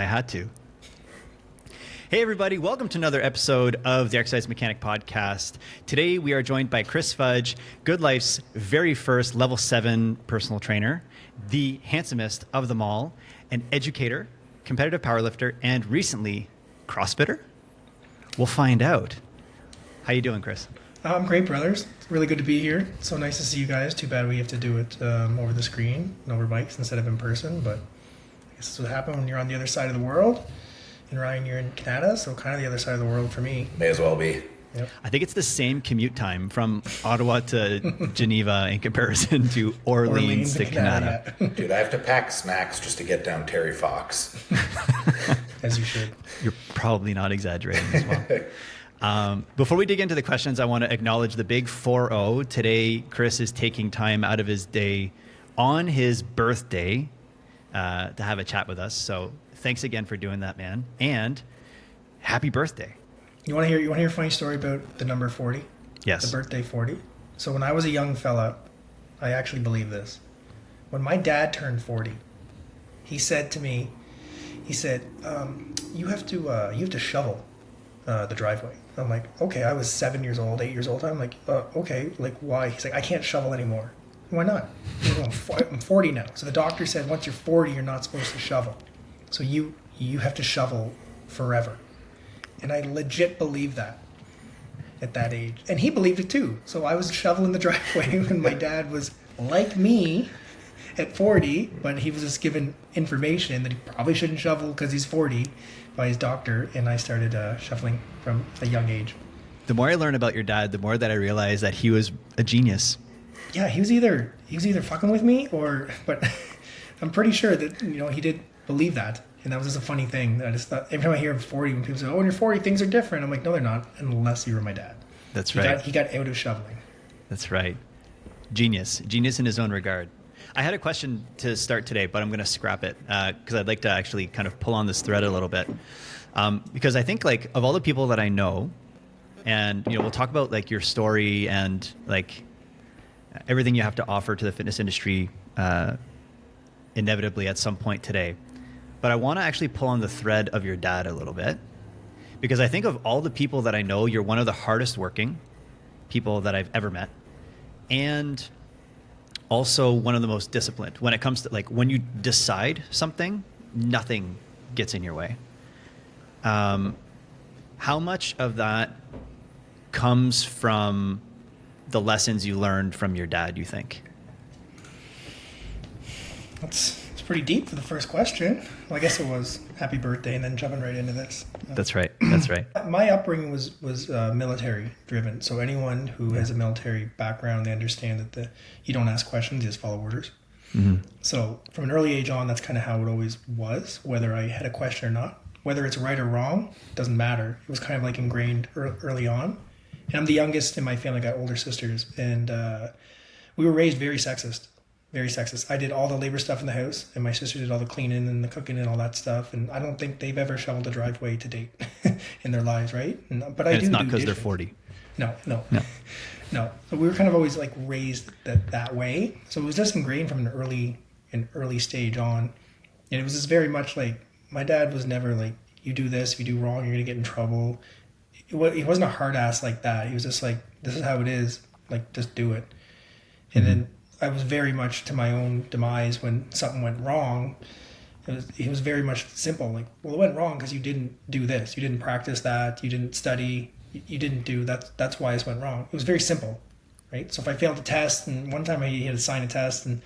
I had to. Hey, everybody. Welcome to another episode of the Exercise Mechanic Podcast. Today, we are joined by Chris Fudge, Good Life's very first level 7 personal trainer, the handsomest of them all, an educator, competitive powerlifter, and recently, CrossFitter? We'll find out. How you doing, Chris? I'm great, brothers. It's really good to be here. It's so nice to see you guys. Too bad we have to do it over the screen and over mics instead of in person, but I guess this would happen when you're on the other side of the world. And Ryan, you're in Canada, so kind of the other side of the world for me. May as well be. Yep. I think it's the same commute time from Ottawa to Geneva in comparison to Orleans to Canada. Dude, I have to pack snacks just to get down Terry Fox. As you should. You're probably not exaggerating as well. Before we dig into the questions, I want to acknowledge the big 4-0. Today, Chris is taking time out of his day on his birthday to have a chat with us. So thanks again for doing that, man. And happy birthday. You want to hear a funny story about the number 40? Yes. The birthday 40. So when I was a young fella, I actually believe this. When my dad turned 40, he said to me, you have to shovel the driveway. I'm like, okay. I was 7 years old, 8 years old. I'm like, okay, like why? He's like, I can't shovel anymore. Why not? I'm 40 now. So the doctor said, once you're 40, you're not supposed to shovel. So you have to shovel forever. And I legit believed that at that age. And he believed it too. So I was shoveling the driveway when my dad was like me at 40, but he was just given information that he probably shouldn't shovel because he's 40 by his doctor. And I started shoveling from a young age. The more I learn about your dad, the more that I realize that he was a genius. Yeah, he was either fucking with me but I'm pretty sure that, he did believe that. And that was just a funny thing that I just thought, every time I hear 40, when people say, oh, when you're 40, things are different. I'm like, no, they're not, unless you were my dad. That's right. He got out of shoveling. That's right. Genius in his own regard. I had a question to start today, but I'm going to scrap it because I'd like to actually kind of pull on this thread a little bit. Because I think like of all the people that I know, and we'll talk about like your story and like everything you have to offer to the fitness industry inevitably at some point today. But I want to actually pull on the thread of your dad a little bit, because I think of all the people that I know, you're one of the hardest working people that I've ever met, and also one of the most disciplined. When it comes to like when you decide something, nothing gets in your way. How much of that comes from the lessons you learned from your dad, you think? It's pretty deep for the first question. Well, I guess it was happy birthday and then jumping right into this. That's right. My upbringing was military driven. So anyone who has a military background, they understand that you don't ask questions, you just follow orders. Mm-hmm. So from an early age on, that's kind of how it always was, whether I had a question or not. Whether it's right or wrong, doesn't matter. It was kind of like ingrained early on. And I'm the youngest in my family. I got older sisters. And we were raised very sexist. Very sexist. I did all the labor stuff in the house, and my sister did all the cleaning and the cooking and all that stuff. And I don't think they've ever shoveled a driveway to date in their lives, right? But I do. It's not because dishes. they're 40. No. So we were kind of always like raised that way. So it was just ingrained from an early stage on, and it was just very much like my dad was never like, you do this, if you do wrong, you're gonna get in trouble. He wasn't a hard ass like that. He was just like, this is how it is. Like, just do it. And then I was very much to my own demise when something went wrong. It was very much simple. Like, well, it went wrong because you didn't do this. You didn't practice that. You didn't study. You didn't do that. That's why it went wrong. It was very simple, right? So if I failed a test, and one time he had to sign a test, and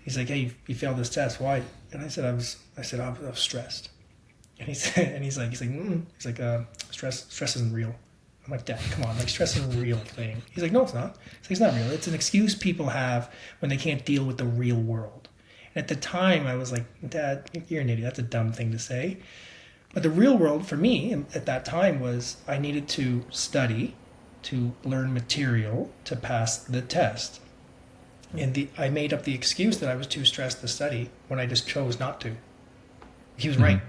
he's like, hey, you failed this test. Why? And I said, I was stressed. And he's like, stress isn't real. I'm like, Dad, come on, like stress is a real thing. He's like, no, it's not. It's not real. It's an excuse people have when they can't deal with the real world. And at the time, I was like, Dad, you're an idiot. That's a dumb thing to say. But the real world for me at that time was I needed to study, to learn material, to pass the test. And I made up the excuse that I was too stressed to study when I just chose not to. He was right.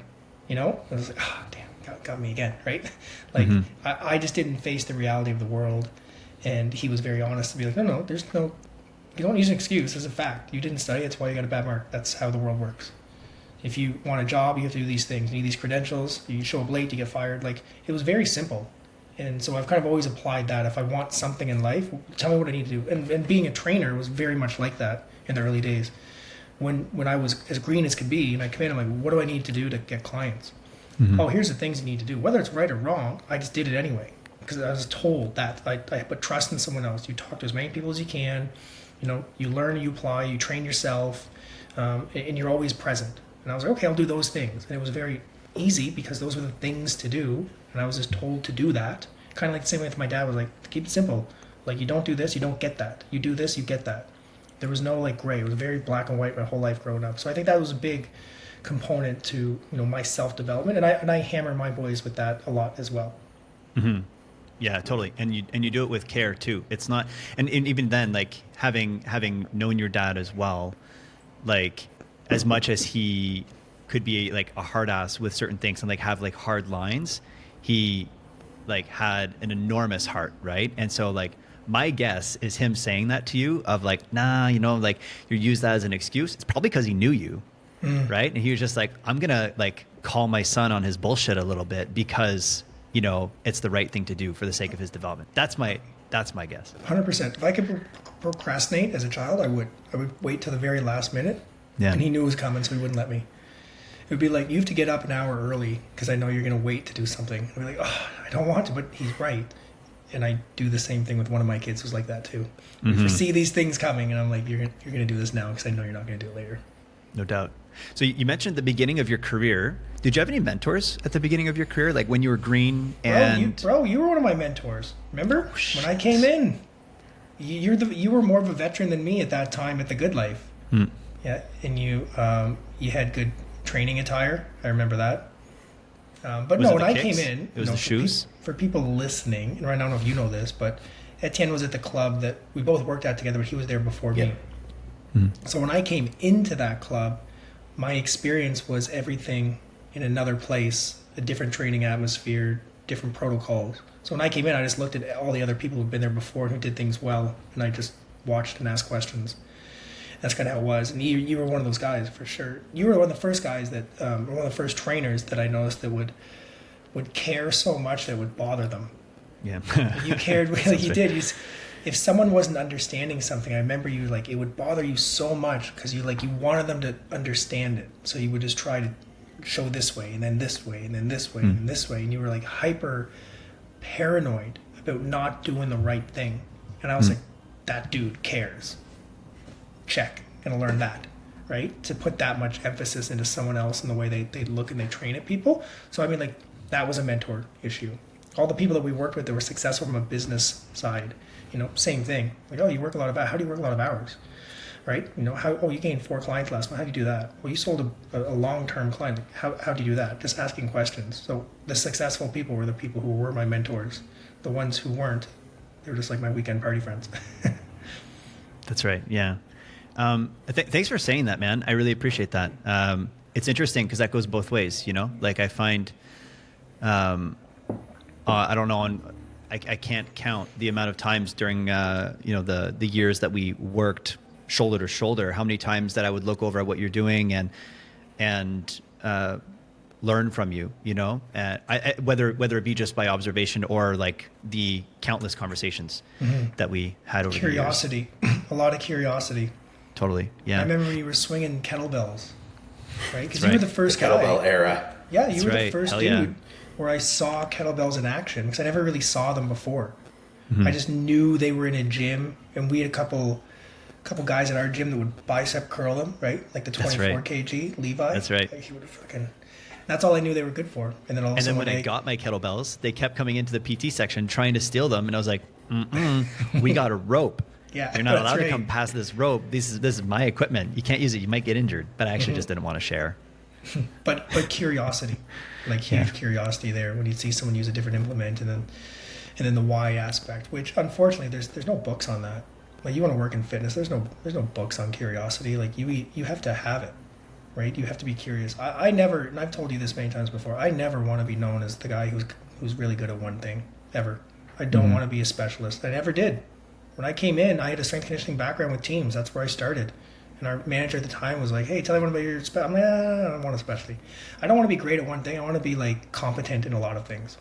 I was like, damn. Got me again, right? Like, I just didn't face the reality of the world, and he was very honest to be like, no, you don't use an excuse. It's a fact. You didn't study. That's why you got a bad mark. That's how the world works. If you want a job, you have to do these things. You need these credentials. You show up late, you get fired. Like, it was very simple. And so I've kind of always applied that. If I want something in life, tell me what I need to do. And being a trainer was very much like that in the early days. When I was as green as could be, and I come in, I'm like, what do I need to do to get clients? Oh, here's the things you need to do. Whether it's right or wrong, I just did it anyway. Because I was told that. I put trust in someone else. You talk to as many people as you can. You learn, you apply, you train yourself, and you're always present. And I was like, okay, I'll do those things. And it was very easy because those were the things to do. And I was just told to do that. Kind of like the same way with my dad was like, keep it simple. Like, you don't do this, you don't get that. You do this, you get that. There was no like gray. It was very black and white my whole life growing up. So I think that was a big component to my self-development. And I hammer my boys with that a lot as well. Mm-hmm. Yeah, totally. And you do it with care too. It's not, and even then, like having known your dad as well, like as much as he could be like a hard ass with certain things and like have like hard lines, he like had an enormous heart, right? And so like my guess is him saying that to you of like, nah, like you use that as an excuse. It's probably because he knew you, right? And he was just like, I'm gonna like call my son on his bullshit a little bit because it's the right thing to do for the sake of his development. That's my guess. 100%. If I could procrastinate as a child, I would wait till the very last minute. Yeah. And he knew it was coming, so he wouldn't let me. It would be like, you have to get up an hour early because I know you're going to wait to do something. I'd be like, oh, I don't want to, but he's right. And I do the same thing with one of my kids who's like that too. You foresee these things coming, and I'm like, you're going to do this now because I know you're not going to do it later. No doubt. So you mentioned the beginning of your career. Did you have any mentors at the beginning of your career, like when you were green? And You were one of my mentors. Remember when I came in? You were more of a veteran than me at that time at the Good Life. Yeah, and you had good training attire. I remember that. But no, when I came in, it was the shoes. For people listening, and I don't know if you know this, but Etienne was at the club that we both worked at together, but he was there before me. So when I came into that club, my experience was everything in another place, a different training atmosphere, different protocols. So when I came in, I just looked at all the other people who'd been there before and who did things well, and I just watched and asked questions. That's kind of how it was. And you were one of those guys for sure. You were one of the first guys that, one of the first trainers that I noticed that would care so much that it would bother them. Yeah. You cared, like you did. If someone wasn't understanding something, I remember you like it would bother you so much because you wanted them to understand it. So you would just try to show this way and then this way and then this way and this way, and you were like hyper paranoid about not doing the right thing. And I was like, that dude cares. Check. Gonna learn that, right? To put that much emphasis into someone else and the way they look and they train at people. So I mean, like, that was a mentor issue. All the people that we worked with that were successful from a business side, same thing. Like, oh, you work a lot of hours. How do you work a lot of hours? Right? You gained 4 clients last month. How do you do that? Well, you sold a long-term client. How do you do that? Just asking questions. So the successful people were the people who were my mentors. The ones who weren't, they were just like my weekend party friends. That's right. Yeah. Thanks for saying that, man. I really appreciate that. It's interesting because that goes both ways, like I find, I don't know, I can't count the amount of times during, the years that we worked shoulder to shoulder, how many times that I would look over at what you're doing and learn from you, whether it be just by observation or like the countless conversations that we had over curiosity, the years. A lot of curiosity. Totally. Yeah. I remember when you were swinging kettlebells, right? Because you were the first guy. Kettlebell era. Yeah, you were the first Hell dude yeah. where I saw kettlebells in action because I never really saw them before. I just knew they were in a gym, and we had a couple guys at our gym that would bicep curl them, right? Like the 24 kg Levi. That's right. Like he would fucking. That's all I knew they were good for. And then also when I got my kettlebells, they kept coming into the PT section trying to steal them, and I was like, we got a rope. Yeah, you're not allowed right. to come past this rope. This is my equipment. You can't use it. You might get injured. But I actually just didn't want to share. But curiosity, like huge curiosity there when you see someone use a different implement, and then the why aspect, which unfortunately there's no books on that. Like, you want to work in fitness, there's no books on curiosity. Like, you have to have it, right? You have to be curious. I never, and I've told you this many times before, I never want to be known as the guy who's really good at one thing ever. I don't want to be a specialist. I never did. When I came in, I had a strength conditioning background with teams. That's where I started. And our manager at the time was like, hey, tell everyone about your specialty. I'm like, I don't want a specialty. I don't want to be great at one thing. I want to be like competent in a lot of things.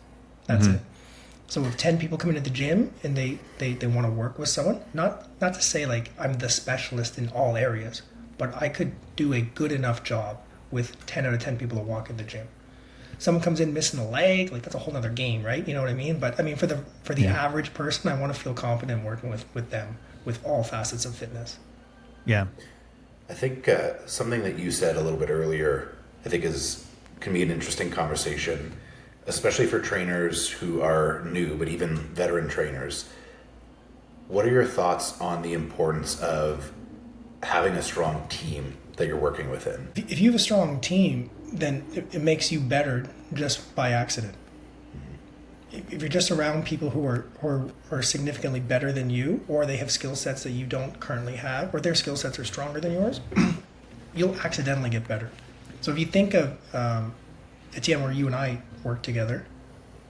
That's it. So if 10 people come into the gym and they want to work with someone, not to say like I'm the specialist in all areas, but I could do a good enough job with 10 out of 10 people that walk in the gym. Someone comes in missing a leg, like that's a whole other game, right? You know what I mean? But I mean, for the average person, I want to feel confident working with them with all facets of fitness. Yeah. I think something that you said a little bit earlier, I think can be an interesting conversation, especially for trainers who are new, but even veteran trainers. What are your thoughts on the importance of having a strong team that you're working within? If you have a strong team, then it makes you better just by accident. If you're just around people who are significantly better than you, or they have skill sets that you don't currently have, or their skill sets are stronger than yours, you'll accidentally get better. So if you think of Etienne, where you and I work together,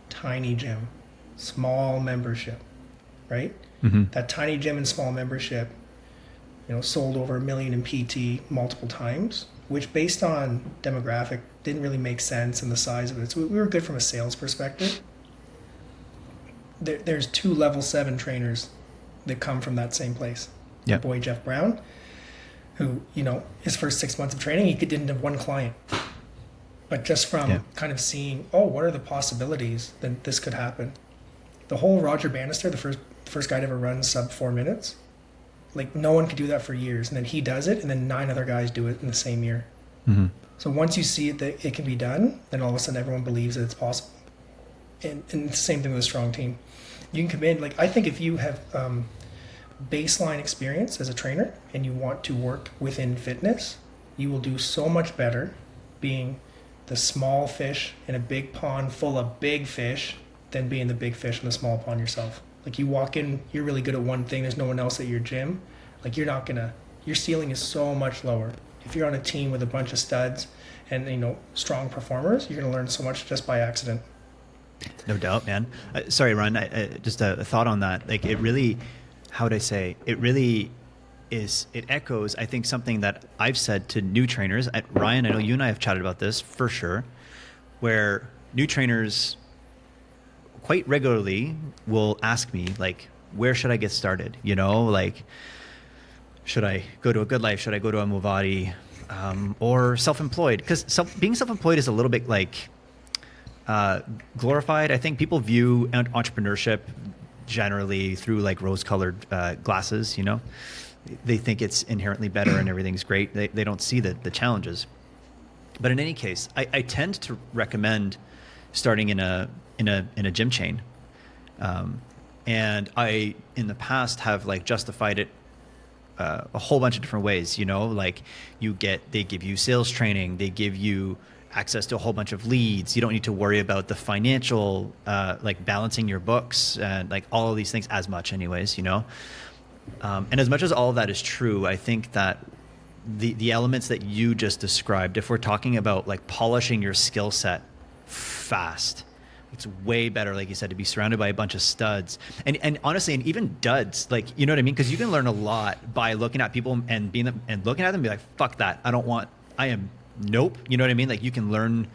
tiny gym, small membership, right? That tiny gym and small membership, sold over $1 million in PT multiple times, which based on demographic didn't really make sense and the size of it. So we were good from a sales perspective. There's 2 level 7 trainers that come from that same place. Yeah. My boy Jeff Brown, who, his first 6 months of training, he didn't have one client. But just from kind of seeing, what are the possibilities that this could happen? The whole Roger Bannister, the first guy to ever run sub 4 minutes, like no one could do that for years. And then he does it, and then 9 other guys do it in the same year. So once you see it that it can be done, then all of a sudden everyone believes that it's possible. And it's the same thing with a strong team. You can come in, I think if you have baseline experience as a trainer and you want to work within fitness, you will do so much better being the small fish in a big pond full of big fish than being the big fish in a small pond yourself. Like you walk in, you're really good at one thing, there's no one else at your gym. Like your ceiling is so much lower. If you're on a team with a bunch of studs and strong performers, you're going to learn so much just by accident. No doubt, man. Sorry, Ron, just a thought on that. Like it really, how would I say, it echoes, I think, something that I've said to new trainers. Ryan, I know you and I have chatted about this for sure, where new trainers quite regularly will ask me, like, where should I get started? Should I go to a Good Life? Should I go to a Movati? Or self-employed? Because being self-employed is a little bit like glorified. I think people view entrepreneurship generally through like rose-colored glasses. They think it's inherently better and everything's great. They don't see the challenges. But in any case, I tend to recommend starting in a gym chain, and I in the past have like justified it a whole bunch of different ways. They give you sales training, they give you access to a whole bunch of leads. You don't need to worry about the financial, like balancing your books and like all of these things as much anyways, and as much as all of that is true, I think that the elements that you just described, if we're talking about like polishing your skill set fast, it's way better, like you said, to be surrounded by a bunch of studs and honestly, and even duds, like, you know what I mean? Because you can learn a lot by looking at people and looking at them and be like, fuck that. Nope. You know what I mean? Like you can learn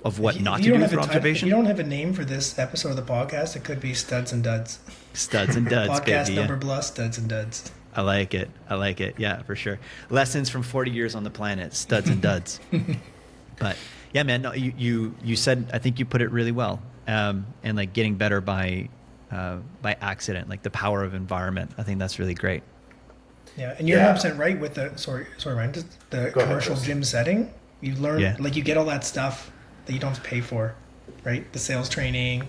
of what not to do through observation. If you don't have a name for this episode of the podcast, it could be Studs and Duds. Studs and Duds, podcast baby. number plus Studs and Duds. I like it. Yeah, for sure. Lessons from 40 years on the planet, Studs and Duds. But yeah, man, no, you said, I think you put it really well. And like getting better by accident, like the power of environment. I think that's really great. Yeah, and you're 100% right with sorry, Ryan, just the commercial gym setting. You learn, like you get all that stuff that you don't have to pay for, right? The sales training,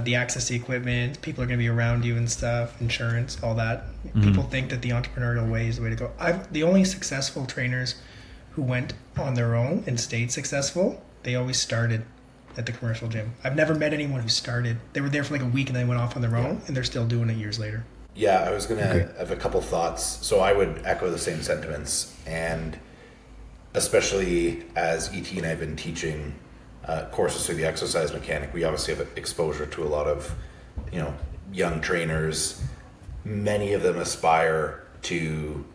the access to equipment, people are going to be around you and stuff, insurance, all that. People think that the entrepreneurial way is the way to go. The only successful trainers who went on their own and stayed successful, they always started at the commercial gym. I've never met anyone who started. They were there for like a week and then went off on their own, and they're still doing it years later. Yeah, I was going to have a couple thoughts. So I would echo the same sentiments, and especially as ET and I have been teaching courses through the exercise mechanic, we obviously have exposure to a lot of, young trainers. Many of them aspire to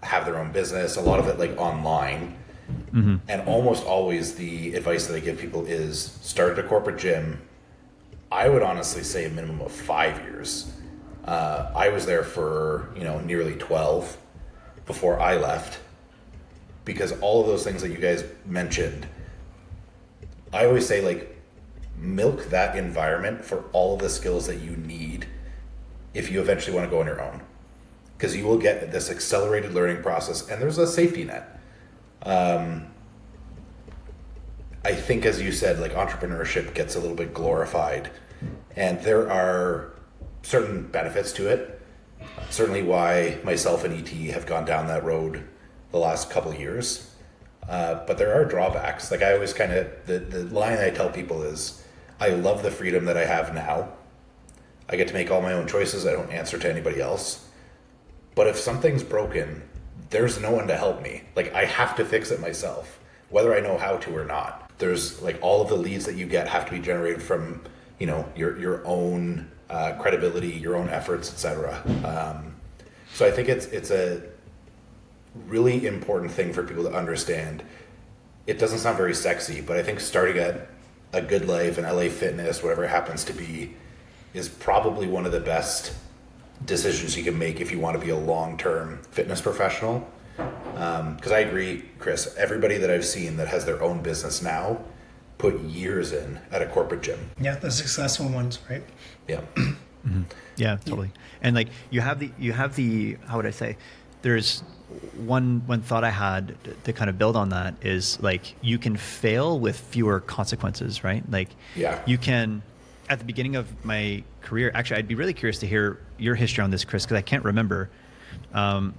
have their own business, a lot of it like online. And almost always the advice that I give people is start at a corporate gym. I would honestly say a minimum of 5 years. I was there for, nearly 12 before I left, because all of those things that you guys mentioned, I always say, like, milk that environment for all of the skills that you need if you eventually want to go on your own, because you will get this accelerated learning process, and there's a safety net. I think, as you said, like, entrepreneurship gets a little bit glorified, and there are certain benefits to it. Certainly why myself and ET have gone down that road the last couple of years. But there are drawbacks. Like, I always the line I tell people is, I love the freedom that I have now. I get to make all my own choices. I don't answer to anybody else. But if something's broken, there's no one to help me. Like, I have to fix it myself, whether I know how to or not. There's, like, all of the leads that you get have to be generated from, your own credibility, your own efforts, etc. So I think it's a really important thing for people to understand. It doesn't sound very sexy, but I think starting at a Good Life and LA Fitness, whatever it happens to be, is probably one of the best decisions you can make if you want to be a long-term fitness professional. Because I agree, Chris, everybody that I've seen that has their own business now put years in at a corporate gym. Yeah, the successful ones, right? Yeah. Yeah, totally. And like you have the how would I say? There's one thought I had to kind of build on that is, like, you can fail with fewer consequences, right? Like, you can, at the beginning of my career, actually, I'd be really curious to hear your history on this, Chris, because I can't remember. But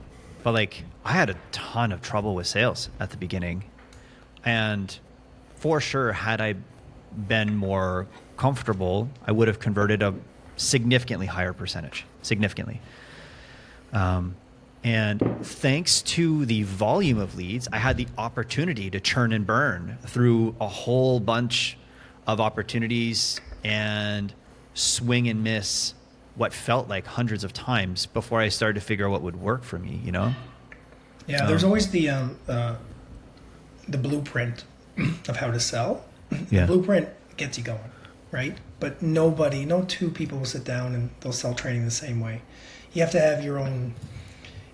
like, I had a ton of trouble with sales at the beginning, and for sure, had I been more comfortable, I would have converted a significantly higher percentage, significantly. And thanks to the volume of leads, I had the opportunity to churn and burn through a whole bunch of opportunities and swing and miss what felt like hundreds of times before I started to figure out what would work for me, Yeah, there's always the blueprint of how to sell. The blueprint gets you going, right? But no two people will sit down and they'll sell training the same way. You have to have your own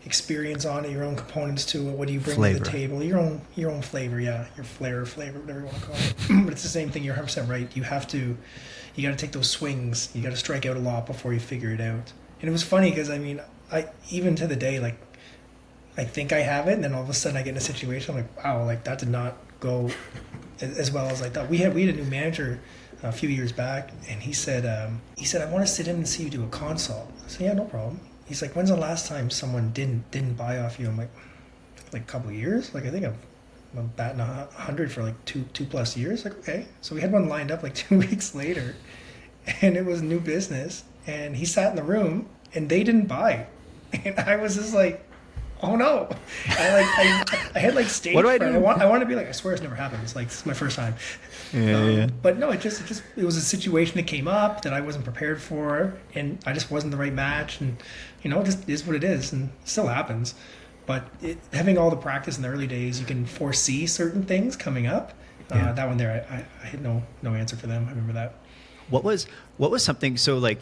experience on it, your own components to it. What do you bring to the table? Your own flavor, your flavor, whatever you want to call it. But it's the same thing. You're 100% right. You got to take those swings. You got to strike out a lot before you figure it out. And it was funny because, I mean, I even to the day, like, I think I have it, and then all of a sudden I get in a situation, I'm like, wow, like, that did not go as well as I thought. We had a new manager a few years back, and he said, I want to sit in and see you do a consult. I said, yeah, no problem. He's like, when's the last time someone didn't buy off you? I'm like a couple of years. Like, I think I'm batting 100 for like two plus years. Like, okay. So we had one lined up like 2 weeks later, and it was new business. And he sat in the room, and they didn't buy. And I was just like, oh no! I had like stage fright. I want to be like, I swear it's never happened. It's like, this is my first time. But no, it was a situation that came up that I wasn't prepared for, and I just wasn't the right match, and it just is what it is, and it still happens. But having all the practice in the early days, you can foresee certain things coming up. That one there, I had no answer for them. I remember that. What was something? So, like,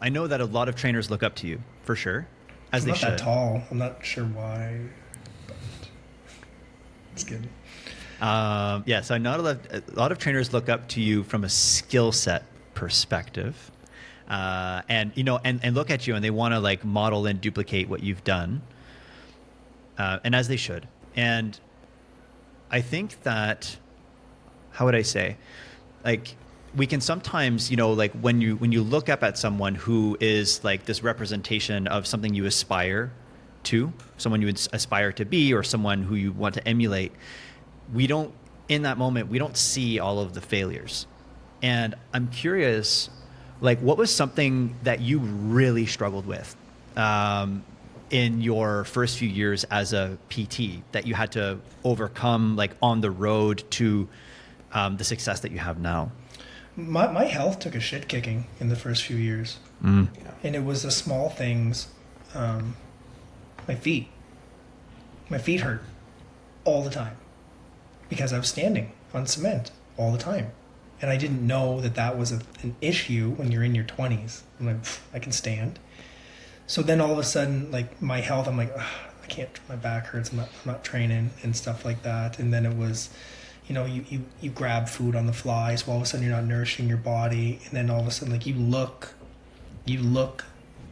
I know that a lot of trainers look up to you for sure, as they should. I'm not that tall. I'm not sure why, but it's good. So I know a lot of trainers look up to you from a skill set perspective, and look at you and they want to, like, model and duplicate what you've done, and as they should. And I think that, how would I say, like, we can sometimes, like, when you look up at someone who is like this representation of something you aspire to, someone you aspire to be, or someone who you want to emulate, in that moment, we don't see all of the failures. And I'm curious, like, what was something that you really struggled with in your first few years as a PT that you had to overcome, like, on the road to the success that you have now? My health took a shit kicking in the first few years. And it was the small things. My feet. my feet hurt all the time because I was standing on cement all the time. And I didn't know that that was an issue when you're in your 20s. I'm like, I can stand. So then all of a sudden, like my health, I'm like, I can't, my back hurts, I'm not training and stuff like that. And then it was, you know, you grab food on the fly, so all of a sudden you're not nourishing your body. And then all of a sudden, like you look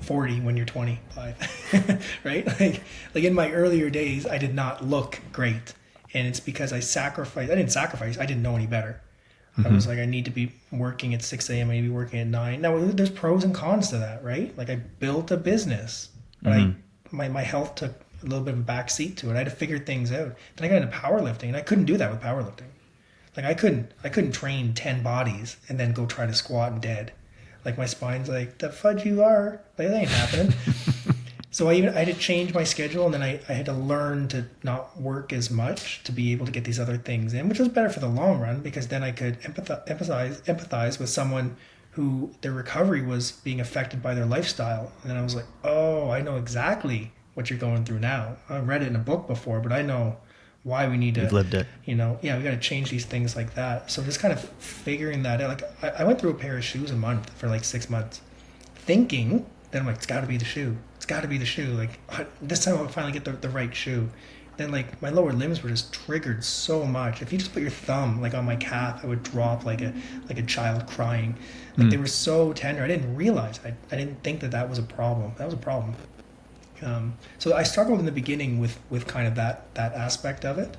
40 when you're 25, right? Like in my earlier days, I did not look great. And it's because I didn't know any better. I was like, I need to be working at 6 a.m. I need to be working at 9. Now, there's pros and cons to that, right? Like, I built a business, but my health took a little bit of a back seat to it. I had to figure things out. Then I got into powerlifting, and I couldn't do that with powerlifting. Like, I couldn't train 10 bodies and then go try to squat and dead. Like, my spine's like, the fudge you are. Like, that ain't happening. So I had to change my schedule, and then I had to learn to not work as much to be able to get these other things in, which was better for the long run because then I could empathize with someone who their recovery was being affected by their lifestyle. And then I was like, oh, I know exactly what you're going through now. I read it in a book before, but I know why we need to. You've lived it. You know, yeah, we got to change these things like that. So just kind of figuring that out. Like I went through a pair of shoes a month for like 6 months, thinking that I'm like, it's got to be the shoe. It's got to be the shoe. Like this time I'll finally get the right shoe. Then like my lower limbs were just triggered so much. If you just put your thumb like on my calf, I would drop like a child crying. Like they were so tender. I didn't realize. I didn't think that was a problem. That was a problem. So I struggled in the beginning with kind of that aspect of it.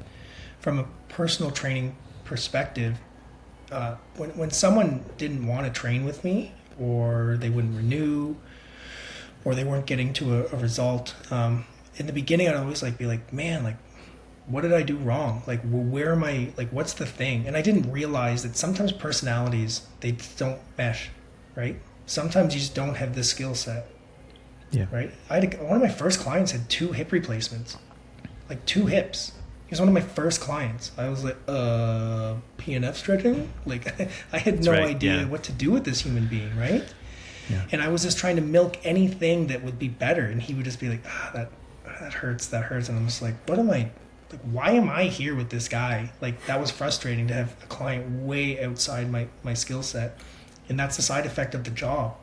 From a personal training perspective, when someone didn't want to train with me or they wouldn't renew or they weren't getting to a result, in the beginning I'd always be like, man, like what did I do wrong? Like where am I, like what's the thing? And I didn't realize that sometimes personalities, they don't mesh, right? Sometimes you just don't have the skill set. Yeah. Right? One of my first clients had 2 hip replacements. Like 2 hips. He was one of my first clients. I was like, PNF stretching? Like I had no idea what to do with this human being, right? Yeah. And I was just trying to milk anything that would be better. And he would just be like, that hurts. And I'm just like, what am I, like, why am I here with this guy? Like, that was frustrating to have a client way outside my skill set. And that's the side effect of the job.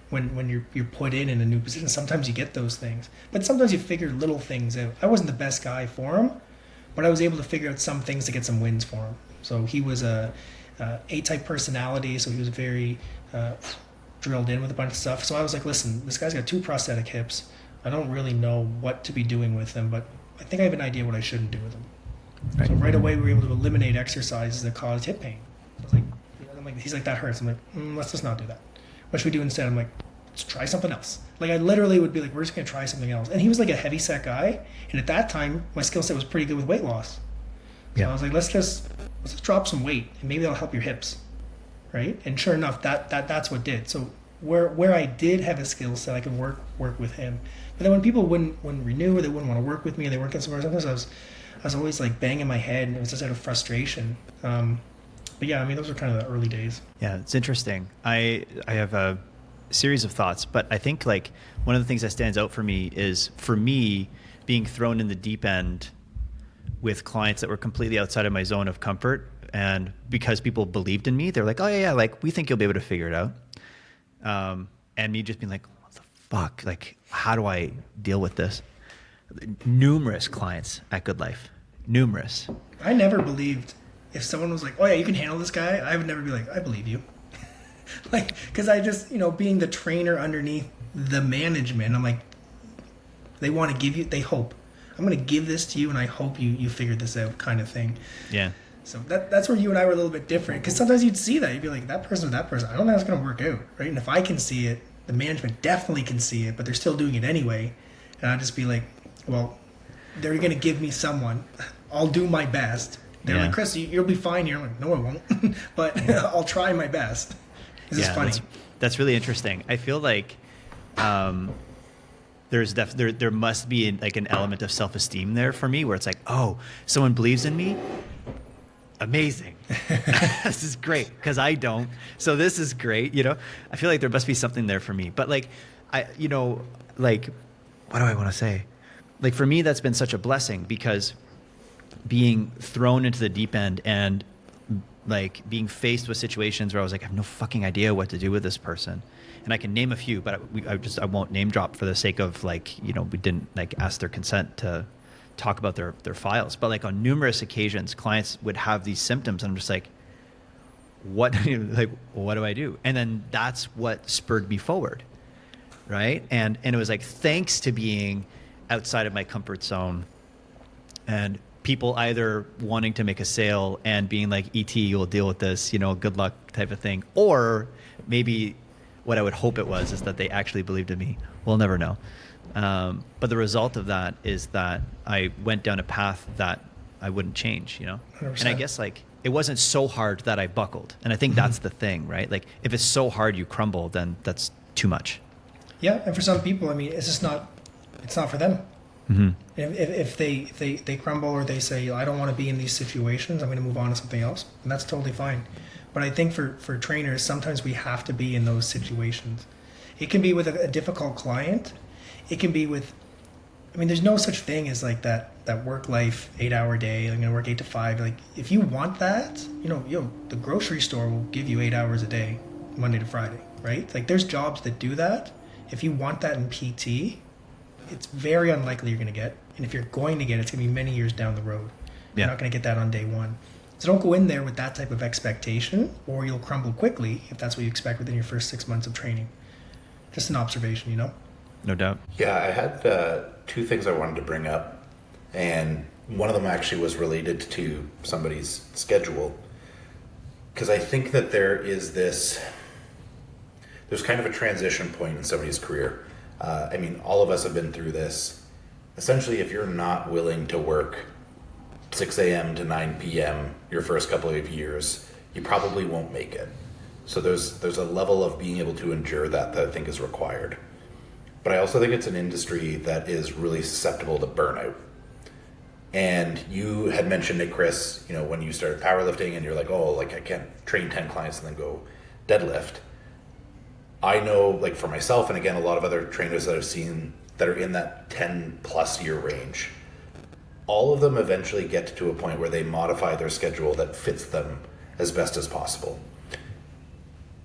When you're put in a new position, sometimes you get those things. But sometimes you figure little things out. I wasn't the best guy for him, but I was able to figure out some things to get some wins for him. So he was a A-type personality, so he was very drilled in with a bunch of stuff. So I was like, listen, this guy's got 2 prosthetic hips. I don't really know what to be doing with him, but I think I have an idea what I shouldn't do with him. Right. So right away we were able to eliminate exercises that caused hip pain. I was like, he's like, that hurts. I'm like, let's just not do that. What should we do instead? I'm like, let's try something else. Like I literally would be like, we're just gonna try something else. And he was like a heavy set guy, and at that time my skill set was pretty good with weight loss. So I was like, let's just drop some weight, and maybe that'll help your hips, right? And sure enough, that's what did. So where I did have a skill set, I could work with him. But then when people wouldn't renew or they wouldn't want to work with me, or they weren't getting somewhere, sometimes I was always like banging my head, and it was just out of frustration. But yeah, I mean, those were kind of the early days. Yeah, it's interesting. I have a series of thoughts, but I think like one of the things that stands out for me is, for me, being thrown in the deep end with clients that were completely outside of my zone of comfort. And because people believed in me, they're like, oh yeah, like we think you'll be able to figure it out. And me just being like, what the fuck? Like, how do I deal with this? Numerous clients at Good Life. Numerous. I never believed. If someone was like, oh yeah, you can handle this guy, I would never be like, I believe you. Like, because I just, being the trainer underneath the management, I'm like, they want to give you, they hope. I'm going to give this to you, and I hope you figured this out, kind of thing. Yeah. So that's where you and I were a little bit different, because sometimes you'd see that. You'd be like, that person, I don't think that's going to work out, right? And if I can see it, the management definitely can see it, but they're still doing it anyway. And I'd just be like, well, they're going to give me someone. I'll do my best. They're like, Chris, you'll be fine here. I'm like, no, I won't. But I'll try my best. This is funny. That's really interesting. I feel like there must be like an element of self-esteem there for me, where it's like, oh, someone believes in me. Amazing. This is great, because I don't. So this is great. I feel like there must be something there for me. But like, what do I want to say? like for me, that's been such a blessing, because being thrown into the deep end and like being faced with situations where I was like, I have no fucking idea what to do with this person. And I can name a few, but I won't name drop for the sake of like, you know, we didn't like ask their consent to talk about their files. But like on numerous occasions, clients would have these symptoms, and I'm just like, what do I do? And then that's what spurred me forward, right? And it was like, thanks to being outside of my comfort zone and people either wanting to make a sale and being like, ET, you'll deal with this, you know, good luck type of thing. Or maybe what I would hope it was is that they actually believed in me. We'll never know. But the result of that is that I went down a path that I wouldn't change, you know? 100%. And I guess like, it wasn't so hard that I buckled. And I think that's the thing, right? Like if it's so hard you crumble, then that's too much. Yeah. And for some people, I mean, it's not for them. Mm-hmm. If they crumble, or they say, I don't want to be in these situations, I'm going to move on to something else. And that's totally fine. But I think for trainers, sometimes we have to be in those situations. It can be with a difficult client. It can be with, I mean, there's no such thing as like that work life 8-hour day. I'm going to work 8 to 5. Like if you want that, you know, the grocery store will give you 8 hours a day, Monday to Friday, right? Like there's jobs that do that. If you want that in PT, it's very unlikely you're going to get. And if you're going to get it, it's going to be many years down the road. You're not going to get that on day one. So don't go in there with that type of expectation, or you'll crumble quickly if that's what you expect within your first 6 months of training. Just an observation, you know? No doubt. Yeah, I had 2 things I wanted to bring up. And one of them actually was related to somebody's schedule. Because I think that there's kind of a transition point in somebody's career. I mean, all of us have been through this. Essentially, if you're not willing to work 6 a.m. to 9 p.m. your first couple of years, you probably won't make it. So there's a level of being able to endure that I think is required. But I also think it's an industry that is really susceptible to burnout. And you had mentioned it, Chris, you know, when you started powerlifting and you're like, oh, like I can't train 10 clients and then go deadlift. I know, like for myself, and again, a lot of other trainers that I've seen that are in that 10 plus year range, all of them eventually get to a point where they modify their schedule that fits them as best as possible.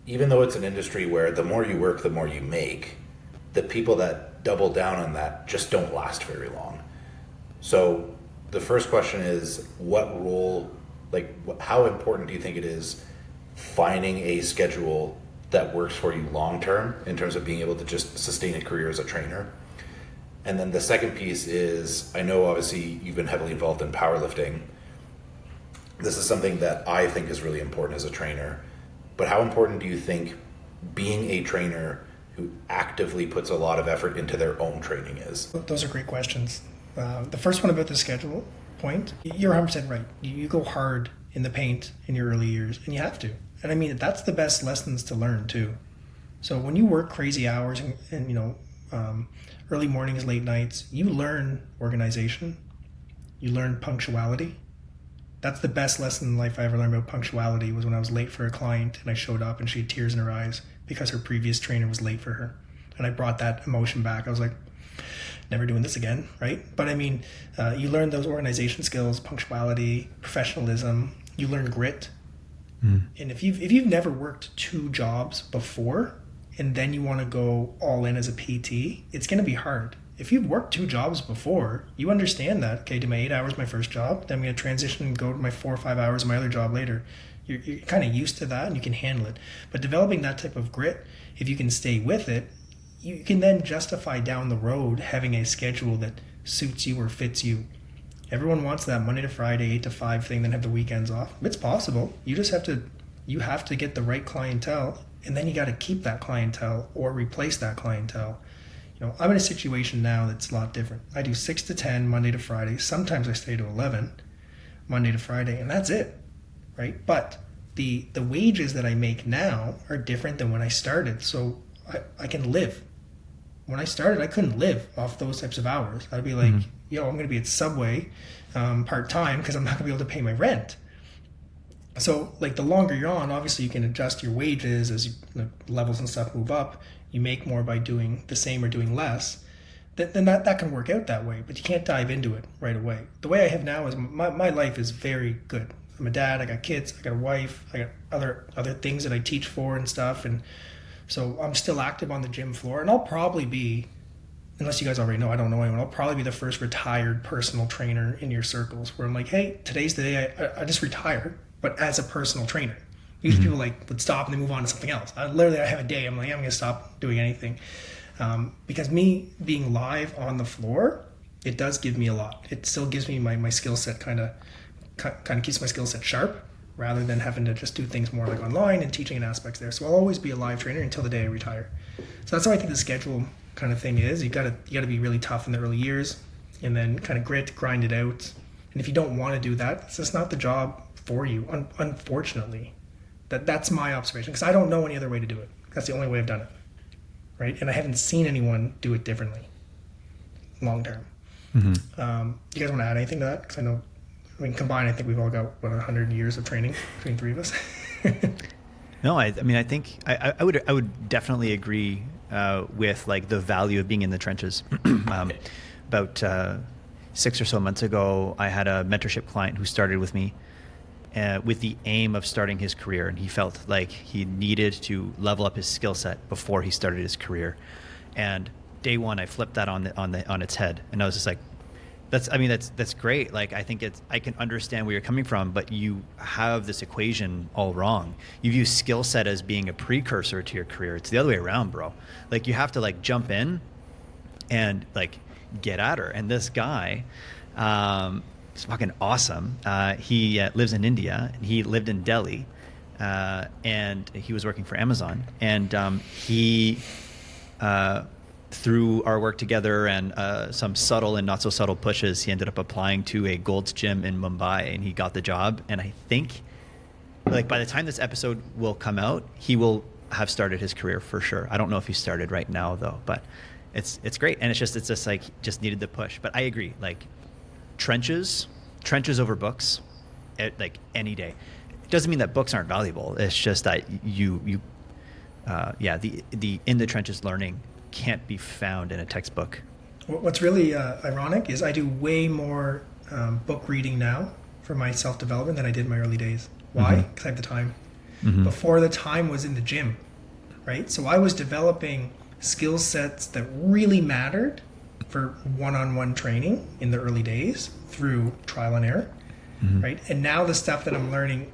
Even though it's an industry where the more you work, the more you make, the people that double down on that just don't last very long. So the first question is, what role, like how important do you think it is finding a schedule that works for you long term in terms of being able to just sustain a career as a trainer? And then the second piece is, I know obviously you've been heavily involved in powerlifting. This is something that I think is really important as a trainer. But how important do you think being a trainer who actively puts a lot of effort into their own training is? Those are great questions. The first one about the schedule point, you're 100% right. You go hard in the paint in your early years, and you have to. And I mean, that's the best lessons to learn too. So when you work crazy hours and you know, early mornings, late nights, you learn organization, you learn punctuality. That's the best lesson in life I ever learned about punctuality, was when I was late for a client and I showed up and she had tears in her eyes because her previous trainer was late for her. And I brought that emotion back. I was like, never doing this again, right? But I mean, you learn those organization skills, punctuality, professionalism, you learn grit. And if you've never worked 2 jobs before and then you want to go all in as a PT, it's going to be hard. If you've worked 2 jobs before, you understand that, okay, do my 8 hours my first job, then I'm going to transition and go to my 4 or 5 hours of my other job later. You're kind of used to that and you can handle it. But developing that type of grit, if you can stay with it, you can then justify down the road having a schedule that suits you or fits you. Everyone wants that Monday to Friday, 8 to 5 thing, then have the weekends off. It's possible. You just have to get the right clientele, and then you got to keep that clientele or replace that clientele. You know, I'm in a situation now that's a lot different. I do 6 to 10 Monday to Friday. Sometimes I stay to 11 Monday to Friday, and that's it, right? But the wages that I make now are different than when I started, so I can live. When I started, I couldn't live off those types of hours. I'd be like, I'm going to be at Subway part-time because I'm not going to be able to pay my rent. So like the longer you're on, obviously you can adjust your wages as levels and stuff move up. You make more by doing the same or doing less. then that can work out that way, but you can't dive into it right away. The way I have now is my life is very good. I'm a dad, I got kids, I got a wife, I got other things that I teach for and stuff, and so I'm still active on the gym floor, and I'll probably be, unless you guys already know, I don't know anyone, I'll probably be the first retired personal trainer in your circles where I'm like, hey, today's the day I just retired, but as a personal trainer. Usually people like would stop and they move on to something else. I have a day, I'm like, I'm going to stop doing anything. Because me being live on the floor, it does give me a lot. It still gives me my skill set kind of keeps my skill set sharp rather than having to just do things more like online and teaching and aspects there. So I'll always be a live trainer until the day I retire. So that's how I think the schedule kind of thing is. You got to be really tough in the early years and then kind of grind it out. And if you don't want to do that, it's just not the job for you, unfortunately. That's my observation, because I don't know any other way to do it. That's the only way I've done it, right? And I haven't seen anyone do it differently, long term. You guys want to add anything to that? Because combined, I think we've all got 100 years of training between three of us. No, I mean, I think I would definitely agree with like the value of being in the trenches. About 6 or so months ago, I had a mentorship client who started with me with the aim of starting his career, and he felt like he needed to level up his skill set before he started his career. And day one, I flipped that on its head, and I was just like, that's great. Like, I think I can understand where you're coming from, but you have this equation all wrong. You view skill set as being a precursor to your career. It's the other way around, bro. Like, you have to like jump in and like get at her. And this guy, it's fucking awesome. He lives in India, and he lived in Delhi, and he was working for Amazon. And he, through our work together and some subtle and not so subtle pushes, he ended up applying to a Gold's Gym in Mumbai, and he got the job. And I think, like, by the time this episode will come out, he will have started his career for sure. I don't know if he started right now though, but it's great. And it's just like just needed the push. But I agree, like, trenches over books, like any day. It doesn't mean that books aren't valuable. It's just that the in the trenches learning can't be found in a textbook. What's really ironic is I do way more book reading now for my self-development than I did in my early days. Why? Because I have the time. Before, the time was in the gym, right? So I was developing skill sets that really mattered for one-on-one training in the early days through trial and error, right? And now the stuff that I'm learning,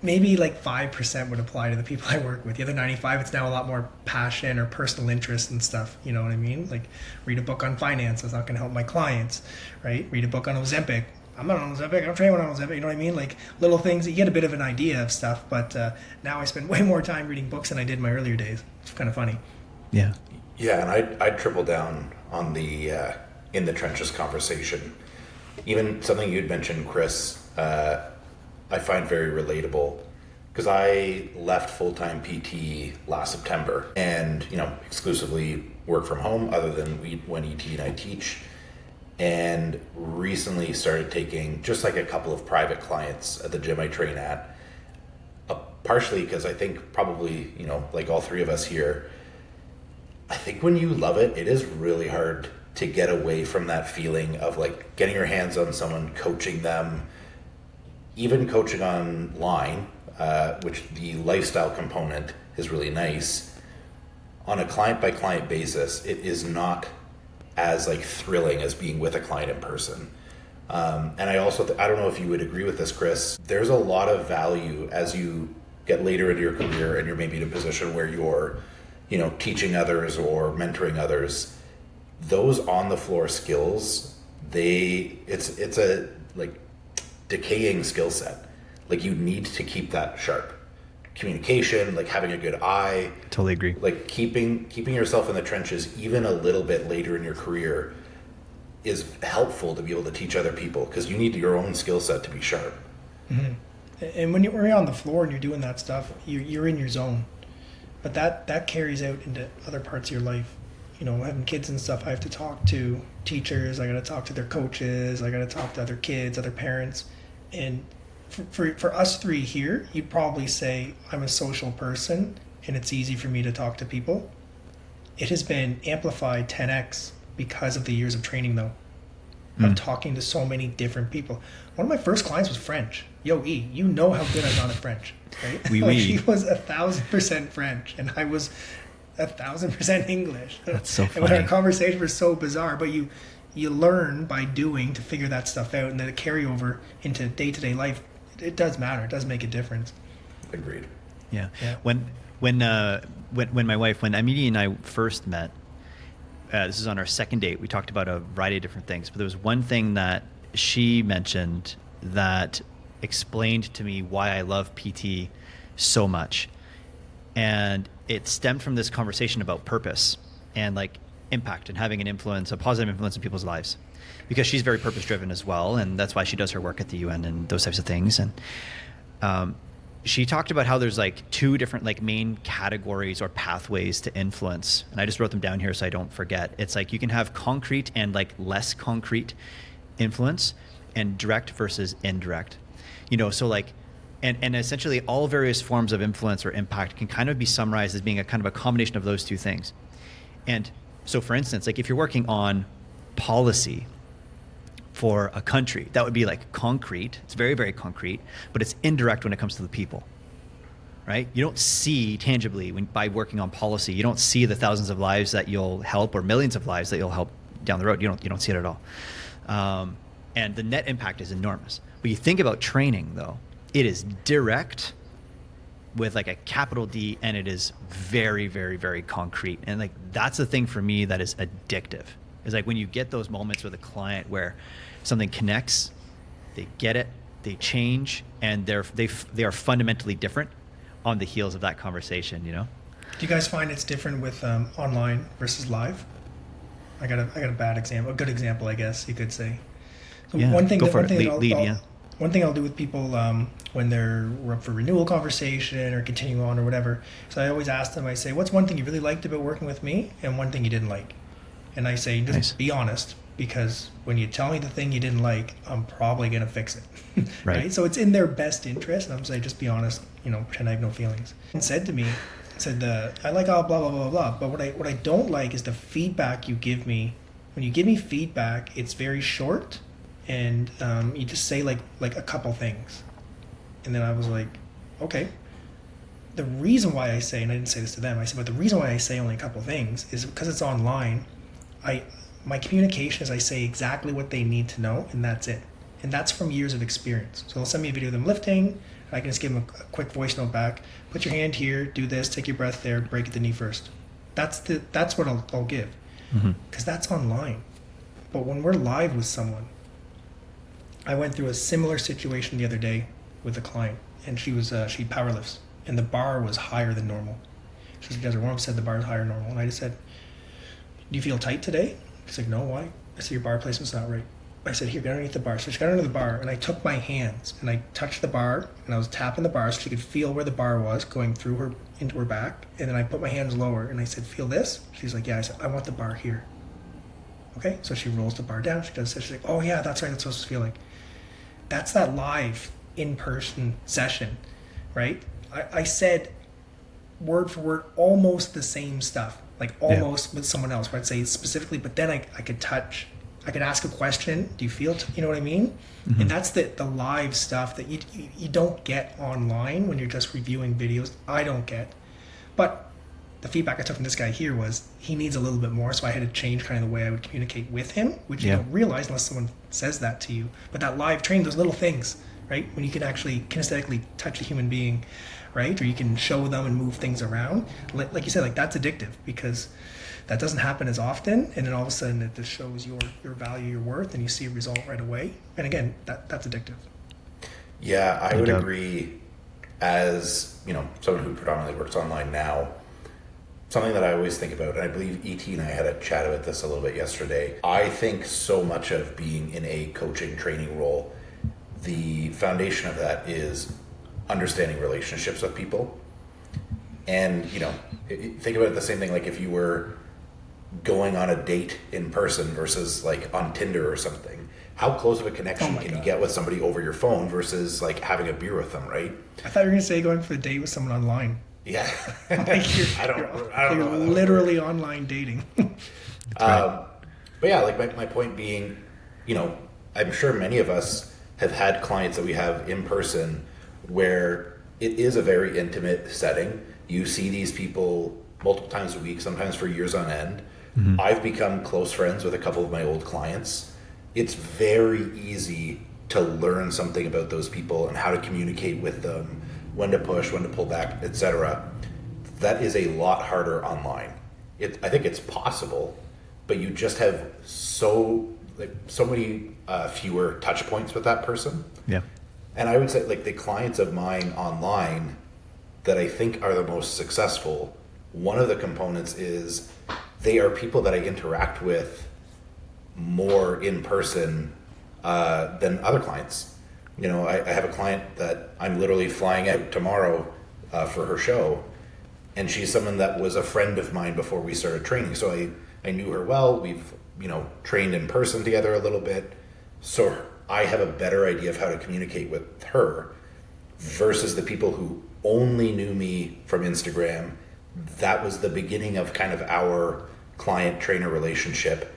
maybe like 5% would apply to the people I work with. The other 95, it's now a lot more passion or personal interest and stuff. You know what I mean? Like, read a book on finance. That's not going to help my clients, right? Read a book on Ozempic. I'm not on Ozempic. I don't train on Ozempic. You know what I mean? Like, little things that you get a bit of an idea of stuff. But now I spend way more time reading books than I did in my earlier days. It's kind of funny. Yeah. Yeah, and I'd triple down on the in the trenches conversation. Even something you'd mentioned, Chris, I find very relatable, because I left full-time PT last September and, exclusively work from home other than when ET and I teach, and recently started taking just like a couple of private clients at the gym I train at, partially because I think probably, like all three of us here, I think when you love it, it is really hard to get away from that feeling of like getting your hands on someone, coaching them, even coaching online, which the lifestyle component is really nice. On a client-by-client basis, it is not as like thrilling as being with a client in person. And I also, I don't know if you would agree with this, Chris, there's a lot of value as you get later into your career and you're maybe in a position where you're, teaching others or mentoring others. Those on-the-floor skills, it's a like decaying skill set. Like, you need to keep that sharp. Communication, like having a good eye. Totally agree. Like keeping yourself in the trenches even a little bit later in your career is helpful to be able to teach other people, because you need your own skill set to be sharp. And when you're on the floor and you're doing that stuff, you're in your zone. But that carries out into other parts of your life. Having kids and stuff, I have to talk to teachers, I got to talk to their coaches, I got to talk to other kids, other parents. And for us three here, you'd probably say I'm a social person and it's easy for me to talk to people. It has been amplified 10x because of the years of training, though, of talking to so many different people. One of my first clients was French. Yo, E, you know how good I'm not at French, right? Oui, like, oui. he was 1,000% French, and I was 1,000% English. That's so And when funny. our conversations were so bizarre, but you learn by doing to figure that stuff out, and then the carryover into day-to-day life, it does matter. It does make a difference. Agreed. Yeah. Yeah. When my wife, when Amity and I first met, this is on our second date, we talked about a variety of different things, but there was one thing that she mentioned that explained to me why I love PT so much. And it stemmed from this conversation about purpose and like impact and having an influence, a positive influence in people's lives, because she's very purpose driven as well. And that's why she does her work at the UN and those types of things. And she talked about how there's like two different like main categories or pathways to influence. And I just wrote them down here so I don't forget. It's like you can have concrete and like less concrete influence, and direct versus indirect. You know, so like, and essentially all various forms of influence or impact can kind of be summarized as being a kind of a combination of those two things. And so for instance, like if you're working on policy for a country, that would be like concrete. It's very, very concrete, but it's indirect when it comes to the people, right? You don't see tangibly by working on policy, you don't see the thousands of lives that you'll help or millions of lives that you'll help down the road. You don't see it at all. And the net impact is enormous. When you think about training though, it is direct with like a capital D, and it is very, very, very concrete. And like, that's the thing for me that is addictive. Is like when you get those moments with a client where something connects, they get it, they change, and they are fundamentally different on the heels of that conversation, you know? Do you guys find it's different with online versus live? I got a bad example, a good example, I guess you could say. So Yeah, one thing go that, for one it. thing that Lead, I'll, yeah. one thing I'll do with people when we're up for renewal conversation or continue on or whatever. So I always ask them, I say, what's one thing you really liked about working with me and one thing you didn't like? And I say, just Nice. be honest, because when you tell me the thing you didn't like, I'm probably going to fix it. Right. So it's in their best interest. And I'm saying, just be honest, pretend I have no feelings. And said to me, I like blah, blah, blah, blah. But what I don't like is the feedback you give me. When you give me feedback, it's very short, and you just say like a couple things. And then I was like, okay. The reason why I say, and I didn't say this to them, I said, but the reason why I say only a couple things is because it's online. My communication is I say exactly what they need to know, and that's it. And that's from years of experience. So they'll send me a video of them lifting, and I can just give them a quick voice note back. Put your hand here, do this, take your breath there, break at the knee first. That's what I'll give, because that's online. But when we're live with someone, I went through a similar situation the other day with a client, and she powerlifts, and the bar was higher than normal. She does her warm-up, said the bar is higher than normal, and I just said, do you feel tight today? She's like, no, why? I said, your bar placement's not right. I said, here, get underneath the bar. So she got under the bar, and I took my hands, and I touched the bar, and I was tapping the bar so she could feel where the bar was going through her, into her back, and then I put my hands lower, and I said, feel this? She's like, yeah. I said, I want the bar here. Okay, so she rolls the bar down, she does this, she's like, oh yeah, that's right, that's what it's feeling. That's that live, in-person session, right? I said, word for word, almost the same stuff. Like almost with someone else, where I'd say specifically, but then I could touch, I could ask a question. Do you feel, you know what I mean? Mm-hmm. And that's the live stuff that you don't get online when you're just reviewing videos. I don't get. But the feedback I took from this guy here was he needs a little bit more, so I had to change kind of the way I would communicate with him, which you don't realize unless someone says that to you. But that live training, those little things, right? When you can actually kinesthetically touch a human being, right? Or you can show them and move things around. Like you said, like that's addictive, because that doesn't happen as often. And then all of a sudden it just shows your value, your worth, and you see a result right away. And again, that's addictive. Yeah, I would agree. As, someone who predominantly works online now, something that I always think about, and I believe E.T. and I had a chat about this a little bit yesterday. I think so much of being in a coaching training role, the foundation of that is understanding relationships with people. And think about it the same thing, like if you were going on a date in person versus like on Tinder or something, how close of a connection can you get with somebody over your phone versus like having a beer with them, right? I thought you were gonna say going for a date with someone online. Yeah. Like I don't know. You're literally online dating. Right. But yeah, like my point being, you know, I'm sure many of us have had clients that we have in person where it is a very intimate setting. You see these people multiple times a week, sometimes for years on end. Mm-hmm. I've become close friends with a couple of my old clients. It's very easy to learn something about those people and how to communicate with them, when to push, when to pull back, etc. That is a lot harder online. I think it's possible, but you just have so many fewer touch points with that person. Yeah. And I would say, like, the clients of mine online that I think are the most successful, one of the components is they are people that I interact with more in person than other clients. You know, I have a client that I'm literally flying out tomorrow for her show, and she's someone that was a friend of mine before we started training. So I knew her well. We've, you know, trained in person together a little bit. So I have a better idea of how to communicate with her versus the people who only knew me from Instagram. That was the beginning of kind of our client-trainer relationship.